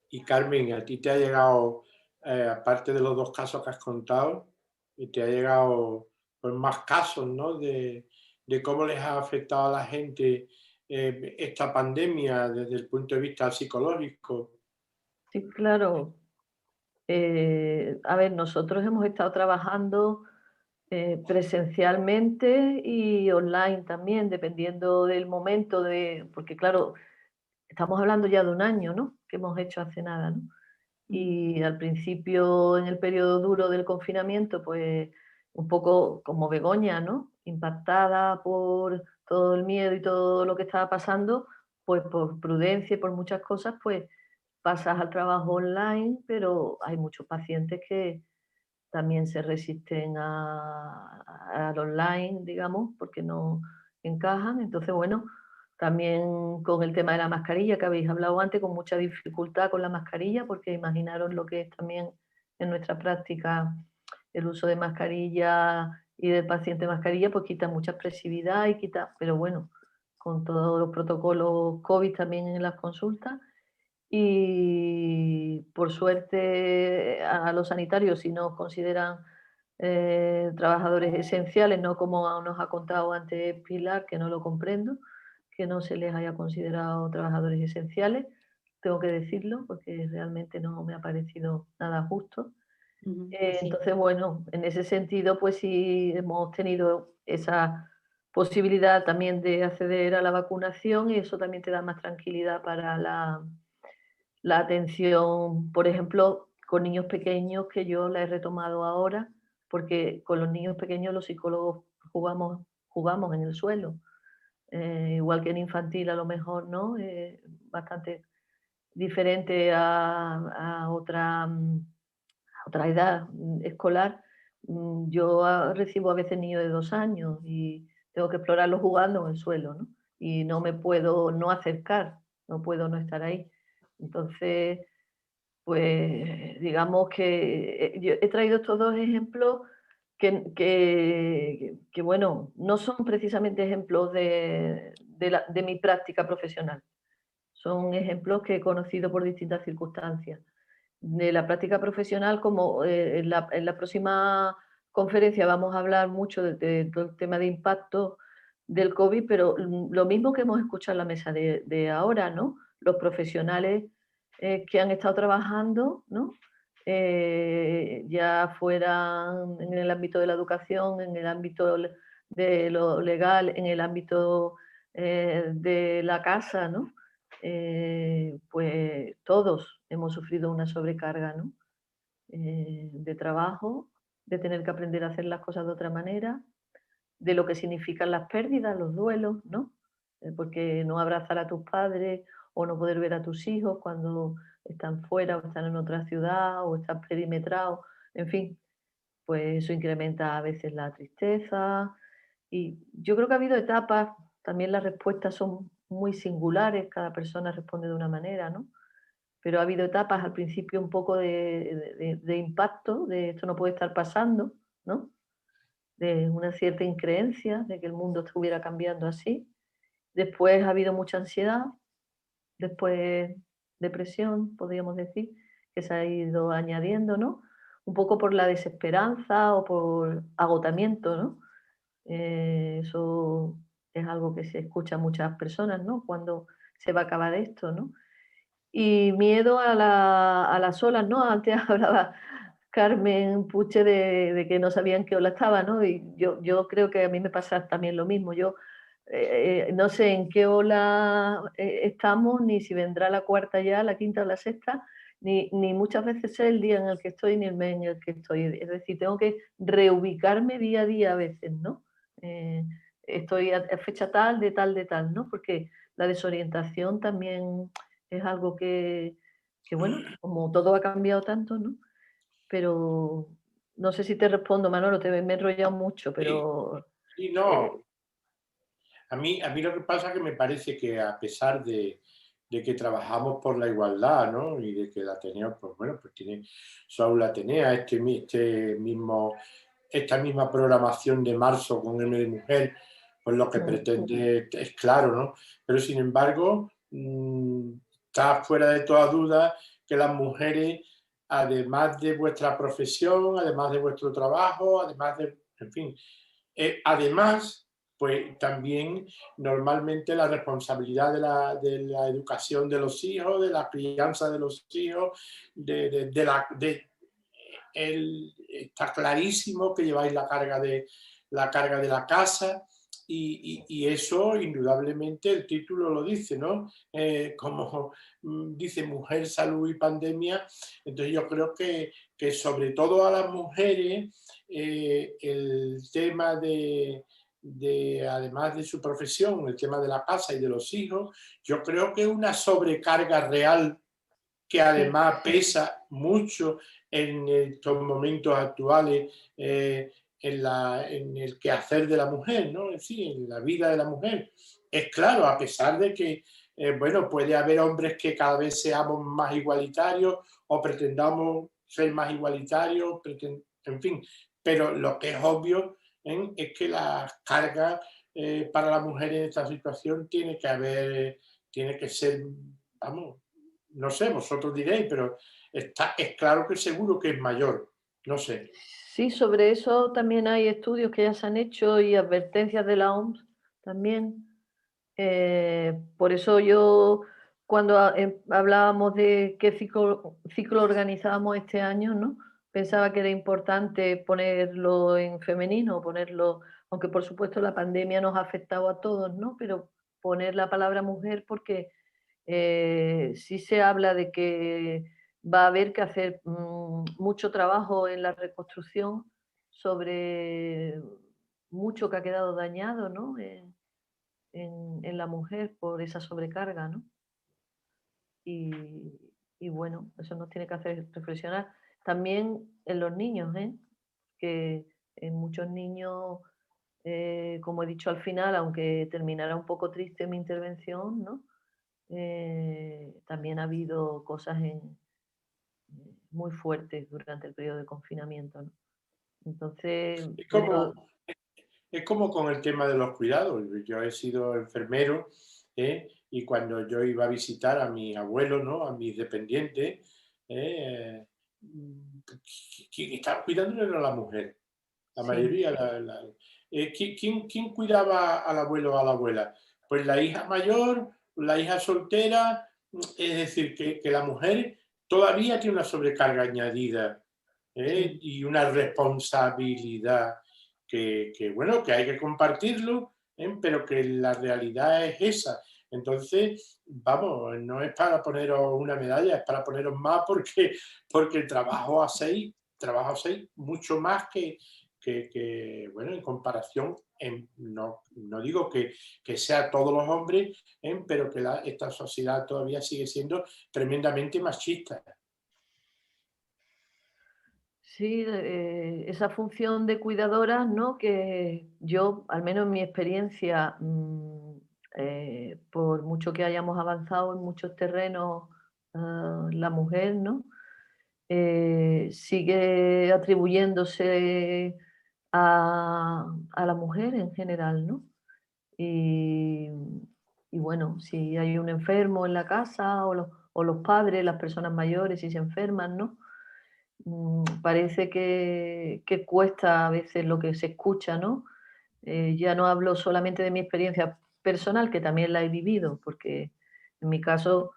Y Carmen, ¿a ti te ha llegado, aparte de los 2 casos que has contado, y te ha llegado pues, más casos, ¿no? De cómo les ha afectado a la gente esta pandemia desde el punto de vista psicológico? Sí, claro. A ver, nosotros hemos estado trabajando presencialmente y online también, dependiendo del momento, porque claro, estamos hablando ya de un año, ¿no? Que hemos hecho hace nada, ¿no? Y al principio, en el periodo duro del confinamiento, pues un poco como Begoña, ¿no? Impactada por todo el miedo y todo lo que estaba pasando, pues por prudencia y por muchas cosas, pues pasas al trabajo online, pero hay muchos pacientes que también se resisten al online, digamos, porque no encajan. Entonces, bueno, también con el tema de la mascarilla que habéis hablado antes, con mucha dificultad con la mascarilla, porque imaginaros lo que es también en nuestra práctica el uso de mascarilla y del paciente mascarilla, pues quita mucha expresividad y quita, pero bueno, con todos los protocolos COVID también en las consultas. Y por suerte a los sanitarios, si nos consideran trabajadores esenciales, no como nos ha contado antes Pilar, que no lo comprendo, que no se les haya considerado trabajadores esenciales, tengo que decirlo, porque realmente no me ha parecido nada justo. Entonces, bueno, en ese sentido, pues sí hemos tenido esa posibilidad también de acceder a la vacunación, y eso también te da más tranquilidad para la atención, por ejemplo, con niños pequeños, que yo la he retomado ahora, porque con los niños pequeños los psicólogos jugamos en el suelo, igual que en infantil a lo mejor, ¿no? Bastante diferente a otra edad escolar. Yo recibo a veces niños de 2 años y tengo que explorarlos jugando en el suelo, ¿no? Y no me puedo no acercar, no puedo no estar ahí. Entonces, pues digamos que yo he traído estos 2 ejemplos que, bueno, no son precisamente ejemplos de mi práctica profesional. Son ejemplos que he conocido por distintas circunstancias. De la práctica profesional, como en la próxima conferencia vamos a hablar mucho de todo el tema de impacto del COVID, pero lo mismo que hemos escuchado en la mesa de ahora, ¿no? Los profesionales que han estado trabajando, ¿no? Ya fueran en el ámbito de la educación, en el ámbito de lo legal, en el ámbito de la casa, ¿no? Pues todos hemos sufrido una sobrecarga, ¿no? De trabajo, de tener que aprender a hacer las cosas de otra manera, de lo que significan las pérdidas, los duelos, ¿no? Porque no abrazar a tus padres o no poder ver a tus hijos cuando están fuera o están en otra ciudad o están perimetrados, en fin, pues eso incrementa a veces la tristeza. Y yo creo que ha habido etapas, también las respuestas son muy singulares, cada persona responde de una manera, ¿no? Pero ha habido etapas al principio un poco de impacto, de esto no puede estar pasando, ¿no? De una cierta increencia de que el mundo estuviera cambiando así. Después ha habido mucha ansiedad, después depresión, podríamos decir, que se ha ido añadiendo, ¿no? Un poco por la desesperanza o por agotamiento, ¿no? Eso es algo que se escucha a muchas personas, ¿no? Cuando se va a acabar esto, ¿no? Y miedo a las olas, ¿no? Antes hablaba Carmen Puche de que no sabían qué ola estaba, ¿no? Y yo creo que a mí me pasa también lo mismo. Yo no sé en qué ola estamos, ni si vendrá la cuarta ya, la quinta o la sexta, ni muchas veces sé el día en el que estoy ni el mes en el que estoy. Es decir, tengo que reubicarme día a día a veces, ¿no? Estoy a fecha tal, de tal, ¿no? Porque la desorientación también es algo que, bueno, como todo ha cambiado tanto, ¿no? Pero no sé si te respondo, Manolo, me he enrollado mucho, pero Sí, no. A mí lo que pasa es que me parece que a pesar de que trabajamos por la igualdad, ¿no? Y de que el Ateneo, pues bueno, pues tiene su aula Atenea, esta misma programación de marzo con M de Mujer, pues lo que pretende es claro, ¿no? Pero sin embargo, está fuera de toda duda que las mujeres, además de vuestra profesión, además de vuestro trabajo, además de, en fin, además, pues también normalmente la responsabilidad de la educación de los hijos, de la crianza de los hijos, está clarísimo que lleváis la carga de la casa y eso indudablemente el título lo dice, ¿no? Como dice Mujer, Salud y Pandemia, entonces yo creo que sobre todo a las mujeres el tema además de su profesión, el tema de la casa y de los hijos, yo creo que es una sobrecarga real que además pesa mucho en estos momentos actuales en el quehacer de la mujer, ¿no? Es decir, en la vida de la mujer. Es claro, a pesar de que, bueno, puede haber hombres que cada vez seamos más igualitarios o pretendamos ser más igualitarios, en fin, pero lo que es obvio es que las cargas para la mujer en esta situación tiene que ser, vamos, no sé, vosotros diréis, pero es claro que seguro que es mayor, no sé. sí, sobre eso también hay estudios que ya se han hecho y advertencias de la OMS también. Por eso yo, cuando hablábamos de qué ciclo organizábamos este año, ¿no? Pensaba que era importante ponerlo en femenino, aunque por supuesto la pandemia nos ha afectado a todos, ¿no? Pero poner la palabra mujer porque sí se habla de que va a haber que hacer mucho trabajo en la reconstrucción sobre mucho que ha quedado dañado, ¿no? En la mujer por esa sobrecarga, ¿no? Y bueno, eso nos tiene que hacer reflexionar. También en los niños, ¿eh? Que en muchos niños, como he dicho al final, aunque terminara un poco triste mi intervención, ¿no? También ha habido cosas muy fuertes durante el periodo de confinamiento, ¿no? Entonces, Es como con el tema de los cuidados. Yo he sido enfermero y cuando yo iba a visitar a mis abuelos, ¿no? A mis dependientes, quien estaba cuidando era la mujer. La sí, mayoría. ¿Quién cuidaba al abuelo o a la abuela? Pues la hija mayor, la hija soltera, es decir, que la mujer todavía tiene una sobrecarga añadida sí. y una responsabilidad bueno, que hay que compartirlo, pero que la realidad es esa. Entonces, vamos, no es para poneros una medalla, es para poneros más porque el trabajo hacéis trabajo 6 mucho más que bueno, en comparación, no digo que sea todos los hombres, pero que esta sociedad todavía sigue siendo tremendamente machista. Sí, esa función de cuidadora, ¿no? Que yo, al menos en mi experiencia, por mucho que hayamos avanzado en muchos terrenos, la mujer, ¿no? Sigue atribuyéndose a la mujer en general, ¿no? Y, y bueno, si hay un enfermo en la casa o los padres, las personas mayores, si se enferman, ¿no? Parece que cuesta a veces lo que se escucha, ¿no? Ya no hablo solamente de mi experiencia personal, que también la he vivido, porque en mi caso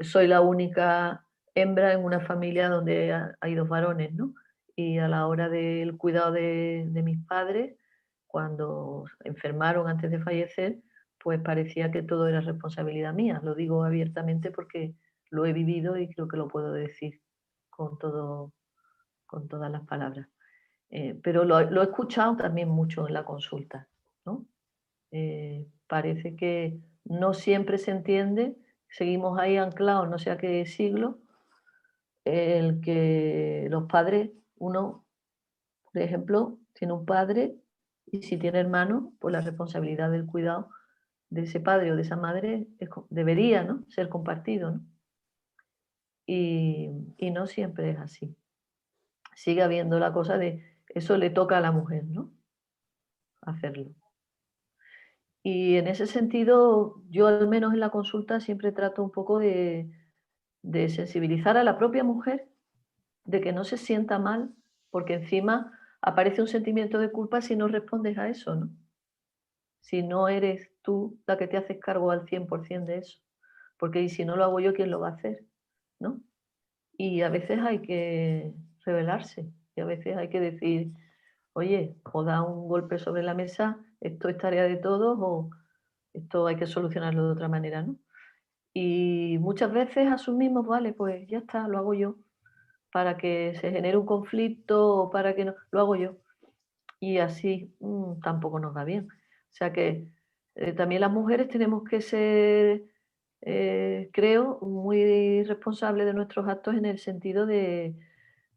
soy la única hembra en una familia donde hay 2 varones, ¿no? Y a la hora del cuidado de mis padres, cuando enfermaron antes de fallecer, pues parecía que todo era responsabilidad mía. Lo digo abiertamente porque lo he vivido y creo que lo puedo decir con con todas las palabras. Pero lo he escuchado también mucho en la consulta, ¿no? Parece que no siempre se entiende, seguimos ahí anclados no sé a qué siglo, el que los padres, uno, por ejemplo, tiene un padre y si tiene hermanos, pues la responsabilidad del cuidado de ese padre o de esa madre debería, ¿no? Ser compartido, ¿no? Y no siempre es así. Sigue habiendo la cosa de eso le toca a la mujer, ¿no? Hacerlo. Y en ese sentido, yo al menos en la consulta siempre trato un poco de sensibilizar a la propia mujer, de que no se sienta mal, porque encima aparece un sentimiento de culpa si no respondes a eso, ¿no? Si no eres tú la que te haces cargo al 100% de eso. Porque y si no lo hago yo, ¿quién lo va a hacer? ¿No? Y a veces hay que rebelarse, y a veces hay que decir, oye, o da un golpe sobre la mesa, esto es tarea de todos o esto hay que solucionarlo de otra manera, ¿no? Y muchas veces asumimos, vale, pues ya está, lo hago yo, para que se genere un conflicto o para que no, lo hago yo. Y así tampoco nos va bien. O sea que también las mujeres tenemos que ser, creo, muy responsables de nuestros actos en el sentido de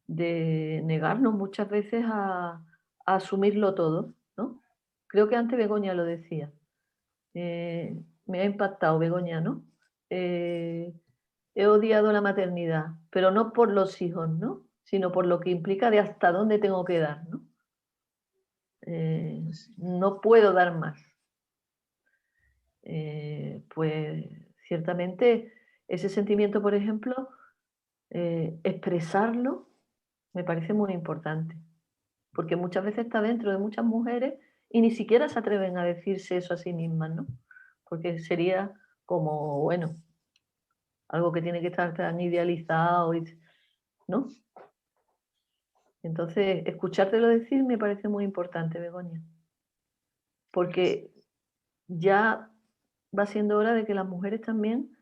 negarnos muchas veces a asumirlo todo, ¿no? Creo que antes Begoña lo decía. Me ha impactado Begoña, ¿no? He odiado la maternidad, pero no por los hijos, ¿no? Sino por lo que implica de hasta dónde tengo que dar, ¿no? No puedo dar más. Pues ciertamente ese sentimiento, por ejemplo, expresarlo me parece muy importante, porque muchas veces está dentro de muchas mujeres y ni siquiera se atreven a decirse eso a sí mismas, ¿no? Porque sería como, bueno, algo que tiene que estar tan idealizado, ¿no? Entonces, escuchártelo decir me parece muy importante, Begoña, porque ya va siendo hora de que las mujeres también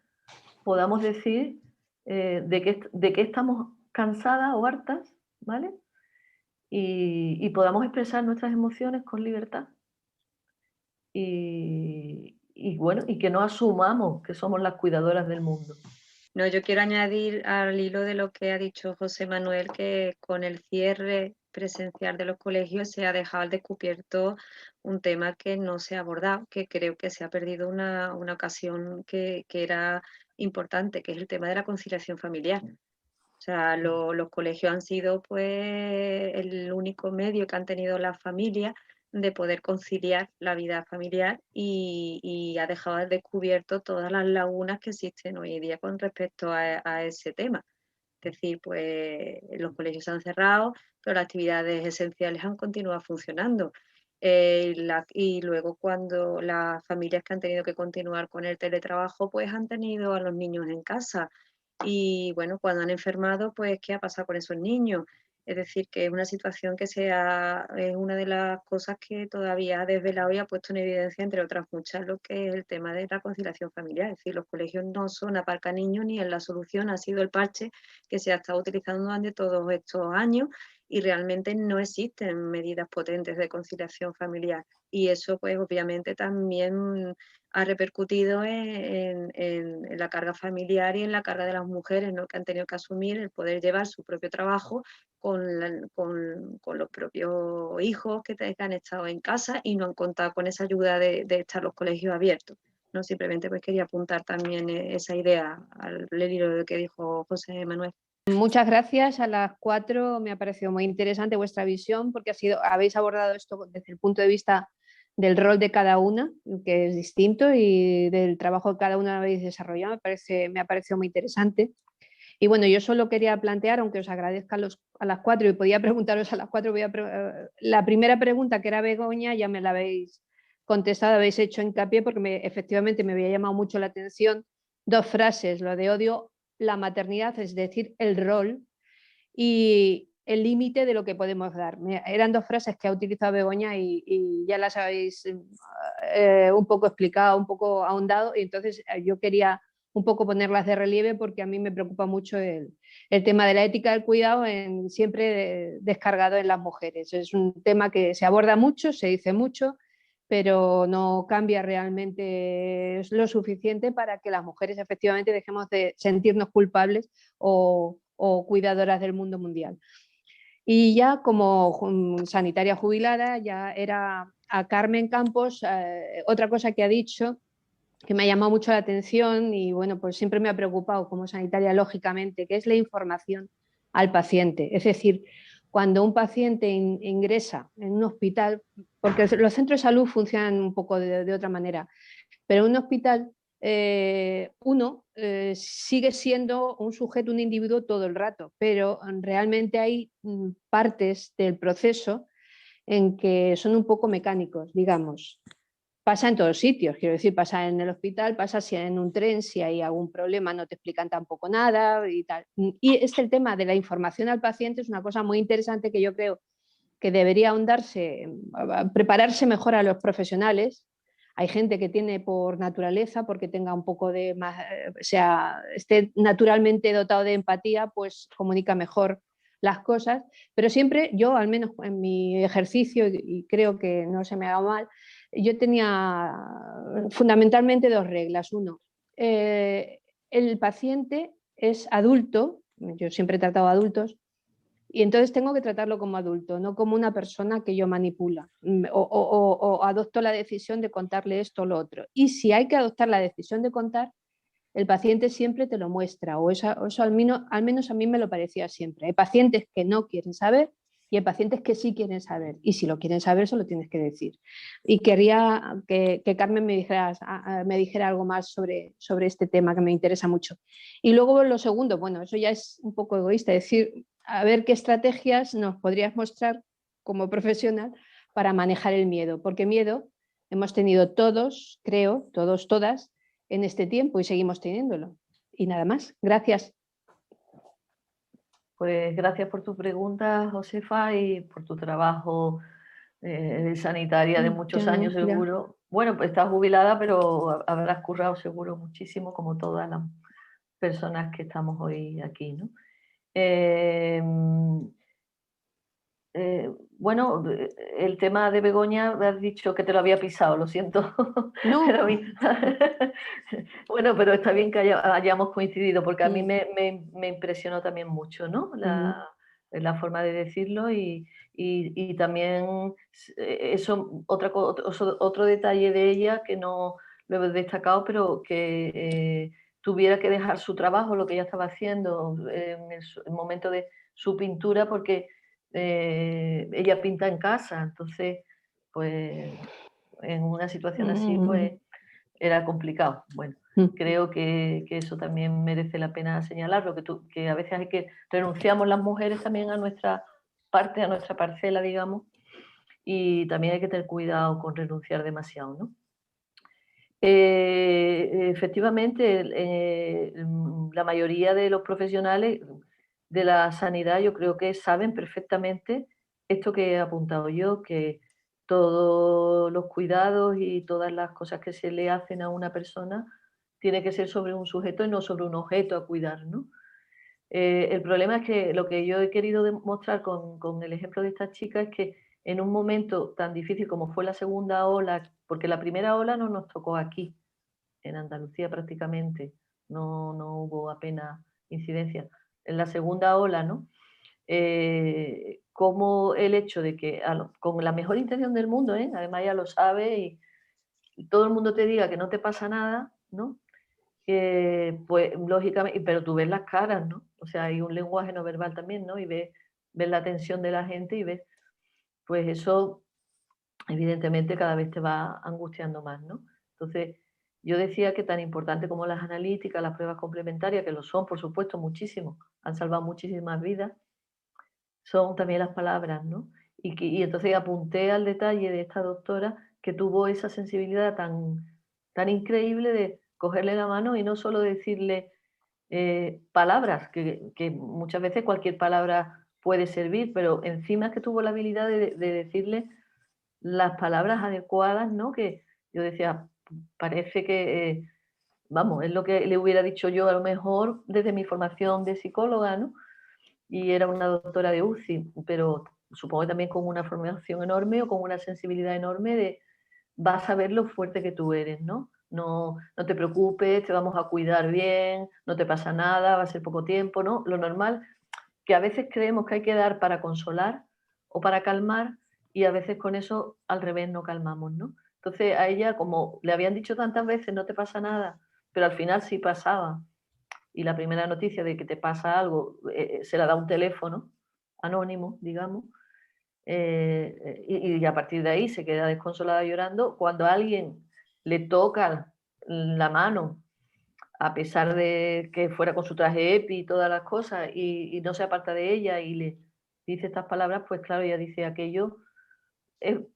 podamos decir de qué estamos cansadas o hartas, ¿vale? Y podamos expresar nuestras emociones con libertad. Y bueno, y que no asumamos que somos las cuidadoras del mundo. No, yo quiero añadir al hilo de lo que ha dicho José Manuel, que con el cierre presencial de los colegios se ha dejado al descubierto un tema que no se ha abordado, que creo que se ha perdido una ocasión que era importante, que es el tema de la conciliación familiar. O sea, los colegios han sido pues el único medio que han tenido las familias de poder conciliar la vida familiar y ha dejado al descubierto todas las lagunas que existen hoy en día con respecto a ese tema. Es decir, pues los colegios se han cerrado, pero las actividades esenciales han continuado funcionando. Y luego cuando las familias que han tenido que continuar con el teletrabajo, pues han tenido a los niños en casa. Y bueno, cuando han enfermado, pues ¿qué ha pasado con esos niños? Es decir, que es una situación que es una de las cosas que todavía ha desvelado y ha puesto en evidencia, entre otras muchas, lo que es el tema de la conciliación familiar. Es decir, los colegios no son aparca niños ni en la solución ha sido el parche que se ha estado utilizando durante todos estos años y realmente no existen medidas potentes de conciliación familiar. Y eso pues obviamente también ha repercutido en la carga familiar y en la carga de las mujeres, ¿no? Que han tenido que asumir el poder llevar su propio trabajo con los propios hijos que han estado en casa y no han contado con esa ayuda de estar los colegios abiertos, ¿no? Simplemente pues quería apuntar también esa idea al hilo de lo que dijo José Manuel. Muchas gracias a las 4, me ha parecido muy interesante vuestra visión porque habéis abordado esto desde el punto de vista del rol de cada una, que es distinto, y del trabajo que cada una habéis desarrollado, me ha parecido muy interesante. Y bueno, yo solo quería plantear, aunque os agradezca a las 4 y podía preguntaros a las 4, la primera pregunta, que era Begoña, ya me la habéis contestado, habéis hecho hincapié porque efectivamente me había llamado mucho la atención 2 frases, lo de odio la maternidad, es decir, el rol y el límite de lo que podemos dar. Eran 2 frases que ha utilizado Begoña y ya las habéis un poco explicado, un poco ahondado, y entonces yo quería un poco ponerlas de relieve porque a mí me preocupa mucho el tema de la ética del cuidado siempre descargado en las mujeres. Es un tema que se aborda mucho, se dice mucho, pero no cambia realmente lo suficiente para que las mujeres efectivamente dejemos de sentirnos culpables o cuidadoras del mundo mundial. Y ya como sanitaria jubilada, ya era a Carmen Campos, otra cosa que ha dicho que me ha llamado mucho la atención y bueno, pues siempre me ha preocupado como sanitaria lógicamente, que es la información al paciente. Es decir, cuando un paciente ingresa en un hospital, porque los centros de salud funcionan un poco de otra manera, pero en un hospital uno sigue siendo un sujeto, un individuo todo el rato, pero realmente hay partes del proceso en que son un poco mecánicos, digamos. Pasa en todos sitios, quiero decir, pasa en el hospital, pasa si en un tren, si hay algún problema no te explican tampoco nada y tal. Y el tema de la información al paciente es una cosa muy interesante que yo creo que debería ahondarse, prepararse mejor a los profesionales. Hay gente que tiene por naturaleza, porque tenga un poco de más, esté naturalmente dotado de empatía, pues comunica mejor las cosas, pero siempre yo, al menos en mi ejercicio, y creo que no se me haga mal, yo tenía fundamentalmente 2 reglas. Uno, el paciente es adulto, yo siempre he tratado a adultos, y entonces tengo que tratarlo como adulto, no como una persona que yo manipulo o adopto la decisión de contarle esto o lo otro. Y si hay que adoptar la decisión de contar, el paciente siempre te lo muestra, o eso al menos a mí me lo parecía siempre. Hay pacientes que no quieren saber y hay pacientes que sí quieren saber, y si lo quieren saber, eso lo tienes que decir. Y quería que Carmen me dijera algo más sobre este tema que me interesa mucho. Y luego lo segundo, bueno, eso ya es un poco egoísta, decir, a ver qué estrategias nos podrías mostrar como profesional para manejar el miedo, porque miedo hemos tenido todos, creo, todos, todas, en este tiempo y seguimos teniéndolo. Y nada más. Gracias. Pues gracias por tu pregunta, Josefa, y por tu trabajo de sanitaria de muchos años seguro. Bueno, pues estás jubilada, pero habrás currado seguro muchísimo, como todas las personas que estamos hoy aquí, ¿no? Bueno, el tema de Begoña, me has dicho que te lo había pisado, lo siento. No. Bueno, pero está bien que hayamos coincidido, porque a mí me impresionó también mucho, ¿no? La forma de decirlo y también eso, otro detalle de ella que no lo he destacado, pero que tuviera que dejar su trabajo, lo que ella estaba haciendo en el momento de su pintura, porque ella pinta en casa, entonces, pues, en una situación así, pues, era complicado. Bueno, creo que eso también merece la pena señalarlo, que a veces renunciamos las mujeres también a nuestra parte, a nuestra parcela, digamos, y también hay que tener cuidado con renunciar demasiado, ¿no? Efectivamente, la mayoría de los profesionales de la sanidad yo creo que saben perfectamente esto que he apuntado yo, que todos los cuidados y todas las cosas que se le hacen a una persona tiene que ser sobre un sujeto y no sobre un objeto a cuidar, ¿no? El problema es que lo que yo he querido demostrar con el ejemplo de esta chica es que en un momento tan difícil como fue la segunda ola, porque la primera ola no nos tocó aquí, en Andalucía prácticamente, no hubo apenas incidencia. En la segunda ola, ¿no? Como el hecho de que, con la mejor intención del mundo, además ya lo sabe, y todo el mundo te diga que no te pasa nada, ¿no? Pues lógicamente, pero tú ves las caras, ¿no? O sea, hay un lenguaje no verbal también, ¿no? Y ves la tensión de la gente y ves, pues eso evidentemente cada vez te va angustiando más, ¿no? Entonces, yo decía que tan importante como las analíticas, las pruebas complementarias, que lo son, por supuesto, muchísimo, han salvado muchísimas vidas, son también las palabras, ¿no? Y entonces apunté al detalle de esta doctora que tuvo esa sensibilidad tan increíble de cogerle la mano y no solo decirle palabras, que muchas veces cualquier palabra puede servir, pero encima que tuvo la habilidad de decirle las palabras adecuadas, ¿no? Que yo decía, parece que, vamos, es lo que le hubiera dicho yo a lo mejor desde mi formación de psicóloga, ¿no? Y era una doctora de UCI, pero supongo también con una formación enorme o con una sensibilidad enorme de vas a ver lo fuerte que tú eres, ¿no? No te preocupes, te vamos a cuidar bien, no te pasa nada, va a ser poco tiempo, ¿no? Lo normal, que a veces creemos que hay que dar para consolar o para calmar y a veces con eso al revés no calmamos, ¿no? Entonces a ella, como le habían dicho tantas veces, no te pasa nada, pero al final sí pasaba. Y la primera noticia de que te pasa algo se la da un teléfono anónimo, digamos, y a partir de ahí se queda desconsolada llorando. Cuando a alguien le toca la mano, a pesar de que fuera con su traje EPI y todas las cosas, y no se aparta de ella y le dice estas palabras, pues claro, ella dice aquello,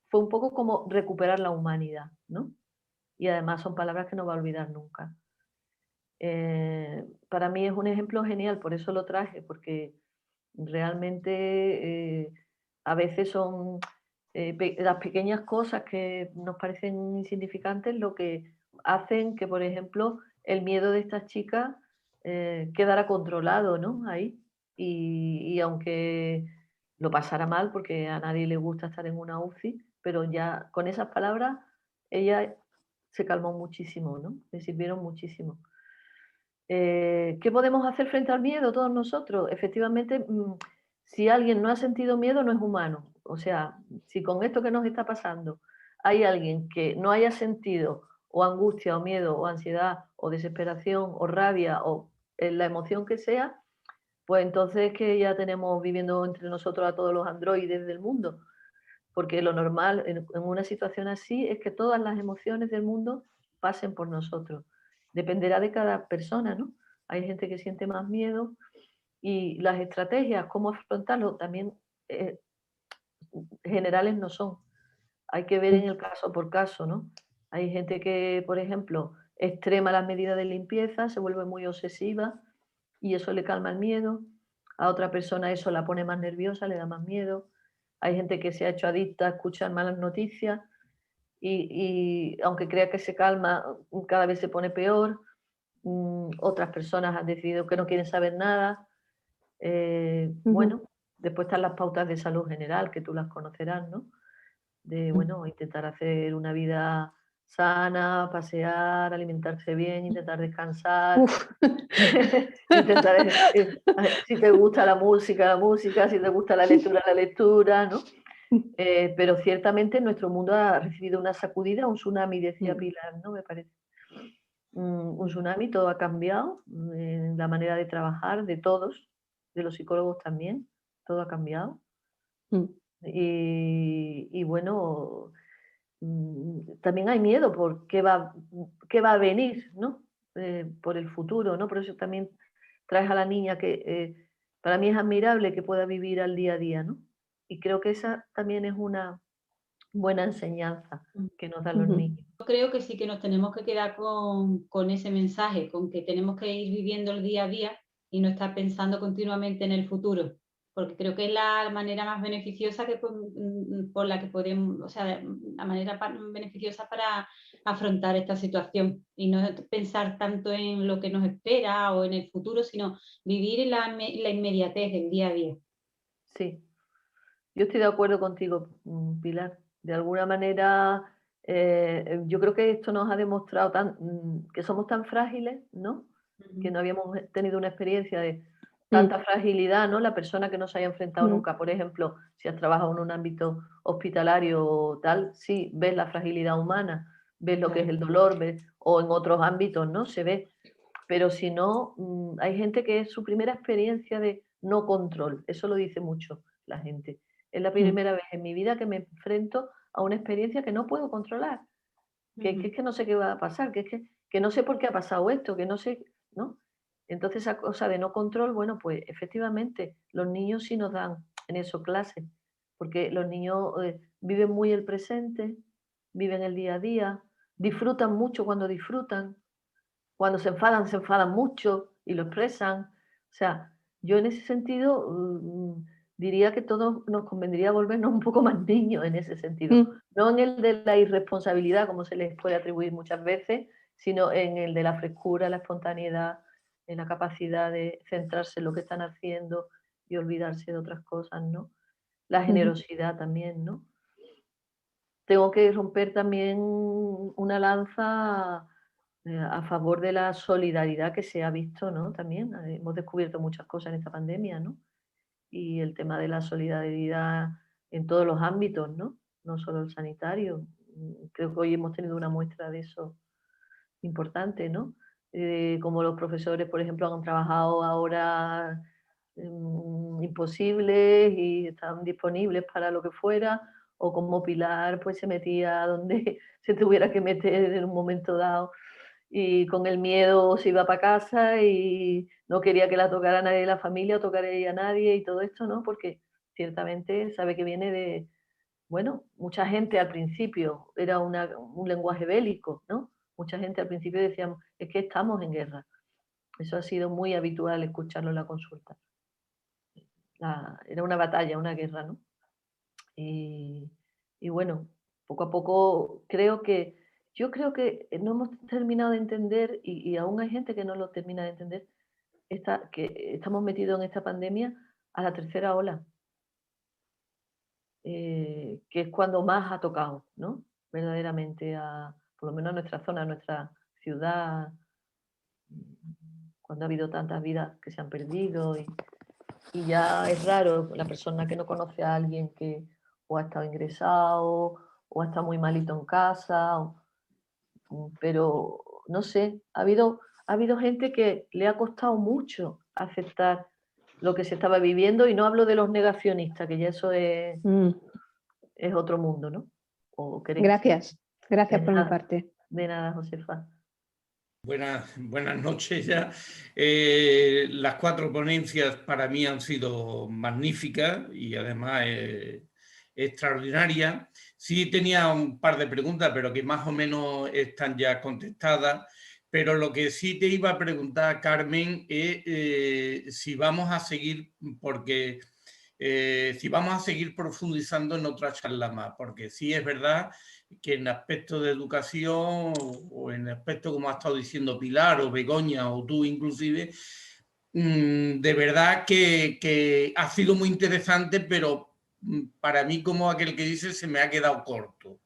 fue un poco como recuperar la humanidad, ¿no? Y además son palabras que no va a olvidar nunca. Para mí es un ejemplo genial, por eso lo traje, porque realmente a veces son las pequeñas cosas que nos parecen insignificantes lo que hacen que, por ejemplo, el miedo de estas chicas quedara controlado, ¿no? Ahí. Y aunque lo pasara mal, porque a nadie le gusta estar en una UCI, pero ya con esas palabras ella se calmó muchísimo, ¿no? Le sirvieron muchísimo. ¿Qué podemos hacer frente al miedo todos nosotros? Efectivamente, si alguien no ha sentido miedo, no es humano. O sea, si con esto que nos está pasando hay alguien que no haya sentido o angustia o miedo o ansiedad o desesperación o rabia o la emoción que sea, pues entonces que ya tenemos viviendo entre nosotros a todos los androides del mundo. Porque lo normal en una situación así es que todas las emociones del mundo pasen por nosotros. Dependerá de cada persona, ¿no? Hay gente que siente más miedo y las estrategias, cómo afrontarlo, también generales no son. Hay que ver en el caso por caso, ¿no? Hay gente que, por ejemplo, extrema las medidas de limpieza, se vuelve muy obsesiva y eso le calma el miedo. A otra persona eso la pone más nerviosa, le da más miedo. Hay gente que se ha hecho adicta a escuchar malas noticias y aunque crea que se calma, cada vez se pone peor. Otras personas han decidido que no quieren saber nada. Bueno, después están las pautas de salud general, que tú las conocerás, ¿no? De, bueno, intentar hacer una vida sana, pasear, alimentarse bien, intentar descansar. Intentar, si te gusta la música, si te gusta la lectura, ¿no? Pero ciertamente nuestro mundo ha recibido una sacudida, un tsunami, decía Pilar, ¿no? Me parece. Un tsunami, todo ha cambiado, la manera de trabajar de todos, de los psicólogos también, todo ha cambiado. Y bueno, también hay miedo por qué va a venir, ¿no? Por el futuro, ¿no? Por eso también traes a la niña que para mí es admirable que pueda vivir al día a día, ¿no? Y creo que esa también es una buena enseñanza que nos dan los niños. Yo creo que sí que nos tenemos que quedar con ese mensaje, con que tenemos que ir viviendo el día a día y no estar pensando continuamente en el futuro, porque creo que es la manera más beneficiosa por la que podemos, o sea, la manera beneficiosa para afrontar esta situación y no pensar tanto en lo que nos espera o en el futuro, sino vivir en la inmediatez del día a día. Sí, yo estoy de acuerdo contigo, Pilar. De alguna manera, yo creo que esto nos ha demostrado que somos tan frágiles, ¿no? Que no habíamos tenido una experiencia de tanta fragilidad, ¿no? La persona que no se haya enfrentado nunca, por ejemplo, si has trabajado en un ámbito hospitalario o tal, sí, ves la fragilidad humana, ves lo que es el dolor, o en otros ámbitos, ¿no? Se ve. Pero si no, hay gente que es su primera experiencia de no control, eso lo dice mucho la gente. Es la primera vez en mi vida que me enfrento a una experiencia que no puedo controlar, que es que no sé qué va a pasar, que no sé por qué ha pasado esto, que no sé, ¿no? Entonces esa cosa de no control, bueno, pues efectivamente los niños sí nos dan en eso clases, porque los niños viven muy el presente, viven el día a día, disfrutan mucho cuando se enfadan mucho y lo expresan. O sea, yo en ese sentido diría que todos nos convendría volvernos un poco más niños en ese sentido. No en el de la irresponsabilidad, como se les puede atribuir muchas veces, sino en el de la frescura, la espontaneidad, en la capacidad de centrarse en lo que están haciendo y olvidarse de otras cosas, ¿no? La generosidad también, ¿no? Tengo que romper también una lanza a favor de la solidaridad que se ha visto, ¿no? También hemos descubierto muchas cosas en esta pandemia, ¿no? Y el tema de la solidaridad en todos los ámbitos, ¿no? No solo el sanitario. Creo que hoy hemos tenido una muestra de eso importante, ¿no? Como los profesores, por ejemplo, han trabajado ahora imposibles y están disponibles para lo que fuera, o como Pilar pues se metía donde se tuviera que meter en un momento dado y con el miedo se iba para casa y no quería que la tocara nadie de la familia o tocar ella a nadie y todo esto, ¿no? Porque ciertamente sabe que viene de, bueno, mucha gente al principio era un lenguaje bélico, ¿no? Mucha gente al principio decía, es que estamos en guerra. Eso ha sido muy habitual escucharlo en la consulta. Era una batalla, una guerra, ¿no? Y bueno, poco a poco yo creo que no hemos terminado de entender, y aún hay gente que no lo termina de entender, que estamos metidos en esta pandemia a la tercera ola, que es cuando más ha tocado, ¿no? Verdaderamente, por lo menos a nuestra zona, a nuestra ciudad, cuando ha habido tantas vidas que se han perdido y ya es raro la persona que no conoce a alguien que o ha estado ingresado o ha estado muy malito en casa, pero no sé, ha habido gente que le ha costado mucho aceptar lo que se estaba viviendo y no hablo de los negacionistas, que ya eso es otro mundo, ¿no? Gracias por mi nada, parte. De nada, Josefa. Buenas noches ya. Las 4 ponencias para mí han sido magníficas y además extraordinarias. Sí tenía un par de preguntas, pero que más o menos están ya contestadas. Pero lo que sí te iba a preguntar, Carmen, es si vamos a seguir, porque si vamos a seguir profundizando en otras charlas más, porque sí es verdad que en aspectos de educación o en aspectos como ha estado diciendo Pilar o Begoña o tú inclusive, de verdad que ha sido muy interesante, pero para mí como aquel que dice se me ha quedado corto.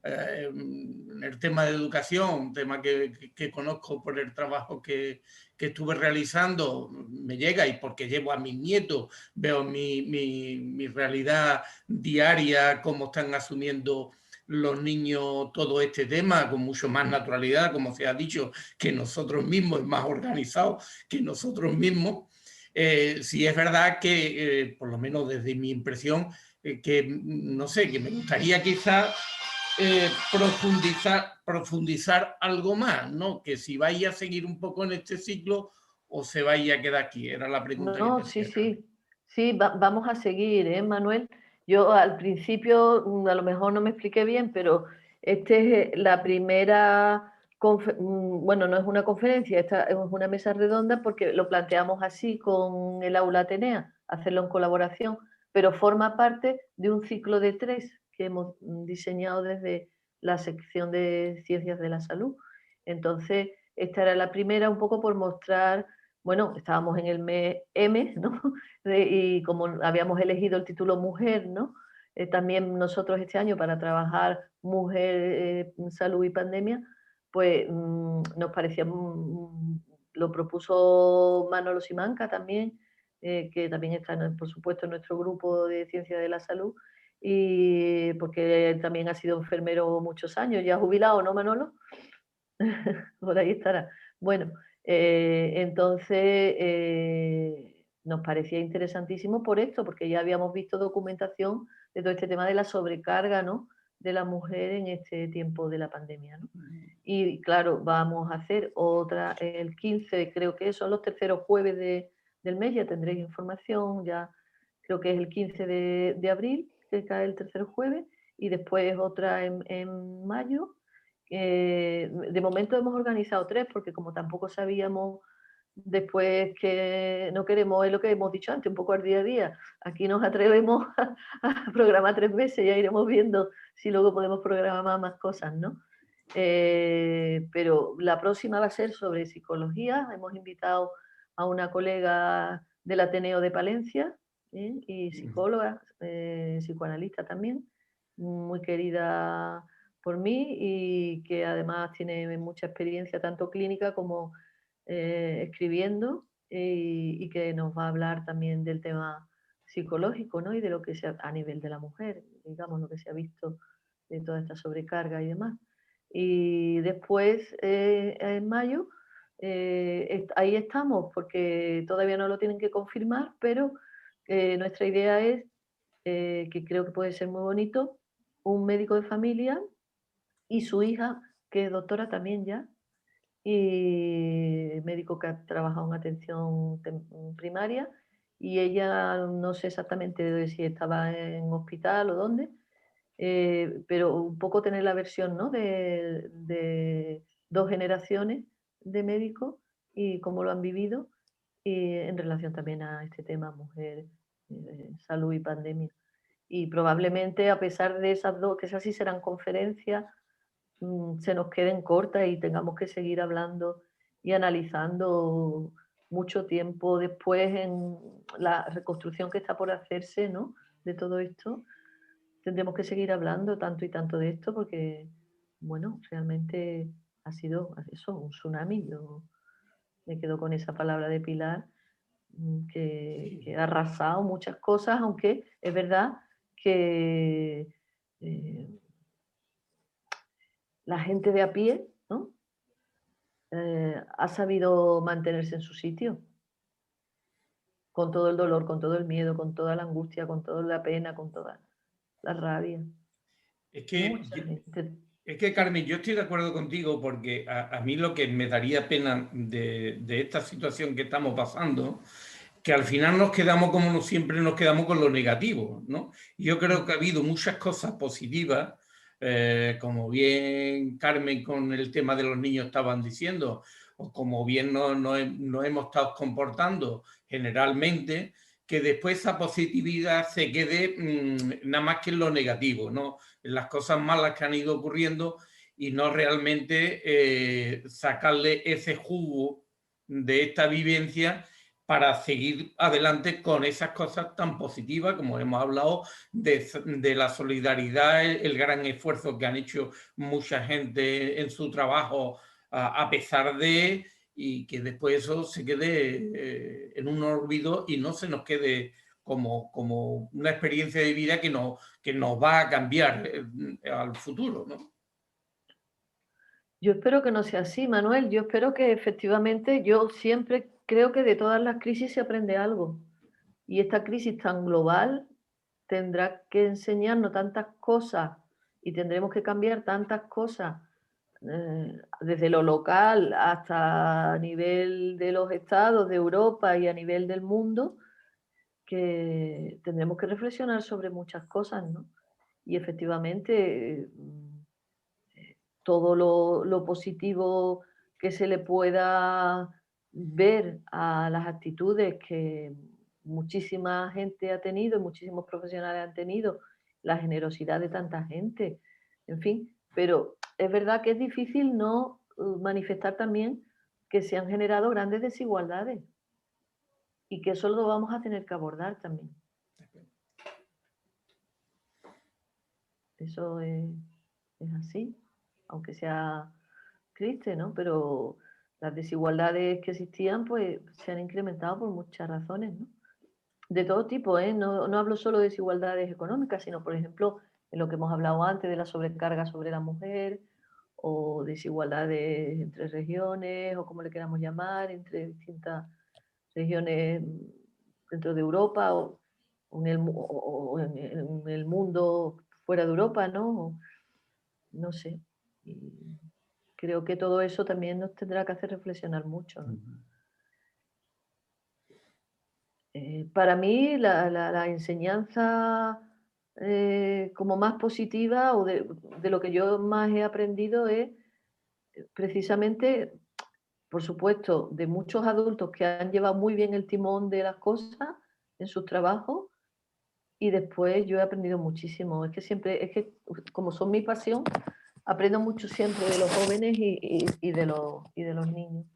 En el tema de educación, un tema que conozco por el trabajo que estuve realizando, me llega y porque llevo a mis nietos, veo mi realidad diaria, cómo están asumiendo los niños todo este tema con mucho más naturalidad, como se ha dicho, que nosotros mismos, más organizados que nosotros mismos. Sí es verdad que, por lo menos desde mi impresión, que no sé, que me gustaría quizás profundizar algo más, ¿no? Que si vais a seguir un poco en este ciclo o se vais a quedar aquí. Era la pregunta No, que te hacía. sí, vamos a seguir, Manuel? Yo al principio a lo mejor no me expliqué bien, pero este es la primera, bueno, no es una conferencia, esta es una mesa redonda porque lo planteamos así con el aula Atenea, hacerlo en colaboración, pero forma parte de un ciclo de 3 que hemos diseñado desde la sección de Ciencias de la Salud. Entonces, esta era la primera, un poco por mostrar, bueno, estábamos en el mes M, ¿no? Y como habíamos elegido el título Mujer, ¿no? También nosotros este año para trabajar Mujer, Salud y Pandemia, pues nos parecía, lo propuso Manolo Simanca también, que también está, por supuesto, en nuestro grupo de Ciencia de la Salud, y porque él también ha sido enfermero muchos años, ya jubilado, ¿no, Manolo? Por ahí estará. Bueno, entonces nos parecía interesantísimo por esto, porque ya habíamos visto documentación de todo este tema de la sobrecarga, ¿no?, de la mujer en este tiempo de la pandemia, ¿no? Y claro, vamos a hacer otra el 15, creo que son los terceros jueves del mes, ya tendréis información, ya creo que es el 15 de abril, que cae el tercer jueves, y después otra en mayo. De momento hemos organizado 3, porque como tampoco sabíamos después, que no queremos, es lo que hemos dicho antes, un poco al día a día. Aquí nos atrevemos a programar 3 veces, ya iremos viendo si luego podemos programar más cosas, ¿no? Pero la próxima va a ser sobre psicología. Hemos invitado a una colega del Ateneo de Palencia, y psicóloga, psicoanalista también, muy querida por mí, y que además tiene mucha experiencia tanto clínica como escribiendo, y que nos va a hablar también del tema psicológico, ¿no? Y de lo que se a nivel de la mujer, digamos, lo que se ha visto de toda esta sobrecarga y demás. Y después, en mayo, ahí estamos, porque todavía no lo tienen que confirmar, pero nuestra idea es, que creo que puede ser muy bonito, un médico de familia y su hija, que es doctora también ya, y médico que ha trabajado en atención primaria, y ella no sé exactamente si estaba en hospital o dónde, pero un poco tener la versión, ¿no?, de 2 generaciones de médicos y cómo lo han vivido, y en relación también a este tema mujer, salud y pandemia. Y probablemente, a pesar de esas 2, que esas sí serán conferencias, se nos queden cortas y tengamos que seguir hablando y analizando mucho tiempo después en la reconstrucción que está por hacerse, ¿no?, de todo esto. Tendremos que seguir hablando tanto y tanto de esto, porque, bueno, realmente ha sido eso, un tsunami. Yo me quedo con esa palabra de Pilar, que ha arrasado muchas cosas, aunque es verdad que la gente de a pie, ¿no?, ha sabido mantenerse en su sitio, con todo el dolor, con todo el miedo, con toda la angustia, con toda la pena, con toda la rabia. Es que, Mucha gente. es que, Carmen, yo estoy de acuerdo contigo, porque a mí lo que me daría pena de esta situación que estamos pasando, que al final nos quedamos, como siempre nos quedamos, con lo negativo, ¿no? Yo creo que ha habido muchas cosas positivas, como bien Carmen con el tema de los niños estaban diciendo, o como bien nos hemos estado comportando generalmente, que después esa positividad se quede nada más que en lo negativo, ¿no?, en las cosas malas que han ido ocurriendo, y no realmente sacarle ese jugo de esta vivencia para seguir adelante con esas cosas tan positivas, como hemos hablado, de la solidaridad, el gran esfuerzo que han hecho mucha gente en su trabajo a pesar de, y que después eso se quede en un olvido y no se nos quede como una experiencia de vida que nos va a cambiar al futuro, ¿no? Yo espero que no sea así, Manuel. Yo espero que efectivamente, yo siempre creo que de todas las crisis se aprende algo. Y esta crisis tan global tendrá que enseñarnos tantas cosas, y tendremos que cambiar tantas cosas, desde lo local hasta a nivel de los estados, de Europa y a nivel del mundo, que tendremos que reflexionar sobre muchas cosas, ¿no? Y efectivamente, todo lo positivo que se le pueda ver a las actitudes que muchísima gente ha tenido, muchísimos profesionales han tenido, la generosidad de tanta gente, en fin, pero es verdad que es difícil no manifestar también que se han generado grandes desigualdades y que eso lo vamos a tener que abordar también. Eso es así, aunque sea triste, ¿no? Pero las desigualdades que existían pues se han incrementado por muchas razones, ¿no? De todo tipo, ¿eh? No hablo solo de desigualdades económicas, sino, por ejemplo, en lo que hemos hablado antes de la sobrecarga sobre la mujer, o desigualdades entre regiones, o como le queramos llamar, entre distintas regiones dentro de Europa, o en el mundo fuera de Europa, ¿no? No sé. Y creo que todo eso también nos tendrá que hacer reflexionar mucho, ¿no? Para mí la enseñanza como más positiva o de lo que yo más he aprendido es precisamente, por supuesto, de muchos adultos que han llevado muy bien el timón de las cosas en sus trabajos, y después yo he aprendido muchísimo. Es que como son mi pasión, aprendo mucho siempre de los jóvenes y de los niños.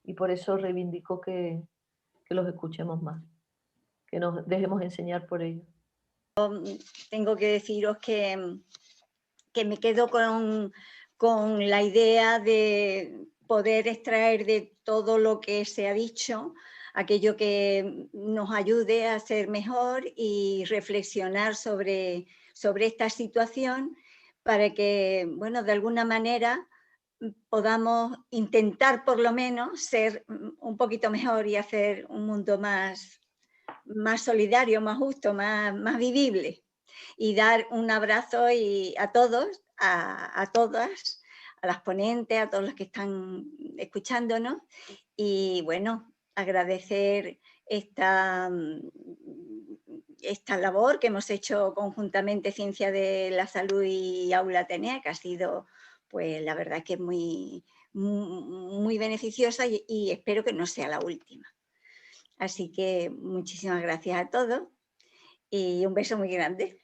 Y por eso reivindico que los escuchemos más, que nos dejemos enseñar por ellos. Tengo que deciros que me quedo con la idea de poder extraer de todo lo que se ha dicho aquello que nos ayude a ser mejor y reflexionar sobre esta situación para que, bueno, de alguna manera podamos intentar por lo menos ser un poquito mejor y hacer un mundo más solidario, más justo, más vivible. Y dar un abrazo a todos, a todas, a las ponentes, a todos los que están escuchándonos. Y bueno, agradecer esta labor que hemos hecho conjuntamente Ciencia de la Salud y Aula Atenea, que ha sido, pues la verdad que muy beneficiosa y espero que no sea la última. Así que muchísimas gracias a todos y un beso muy grande.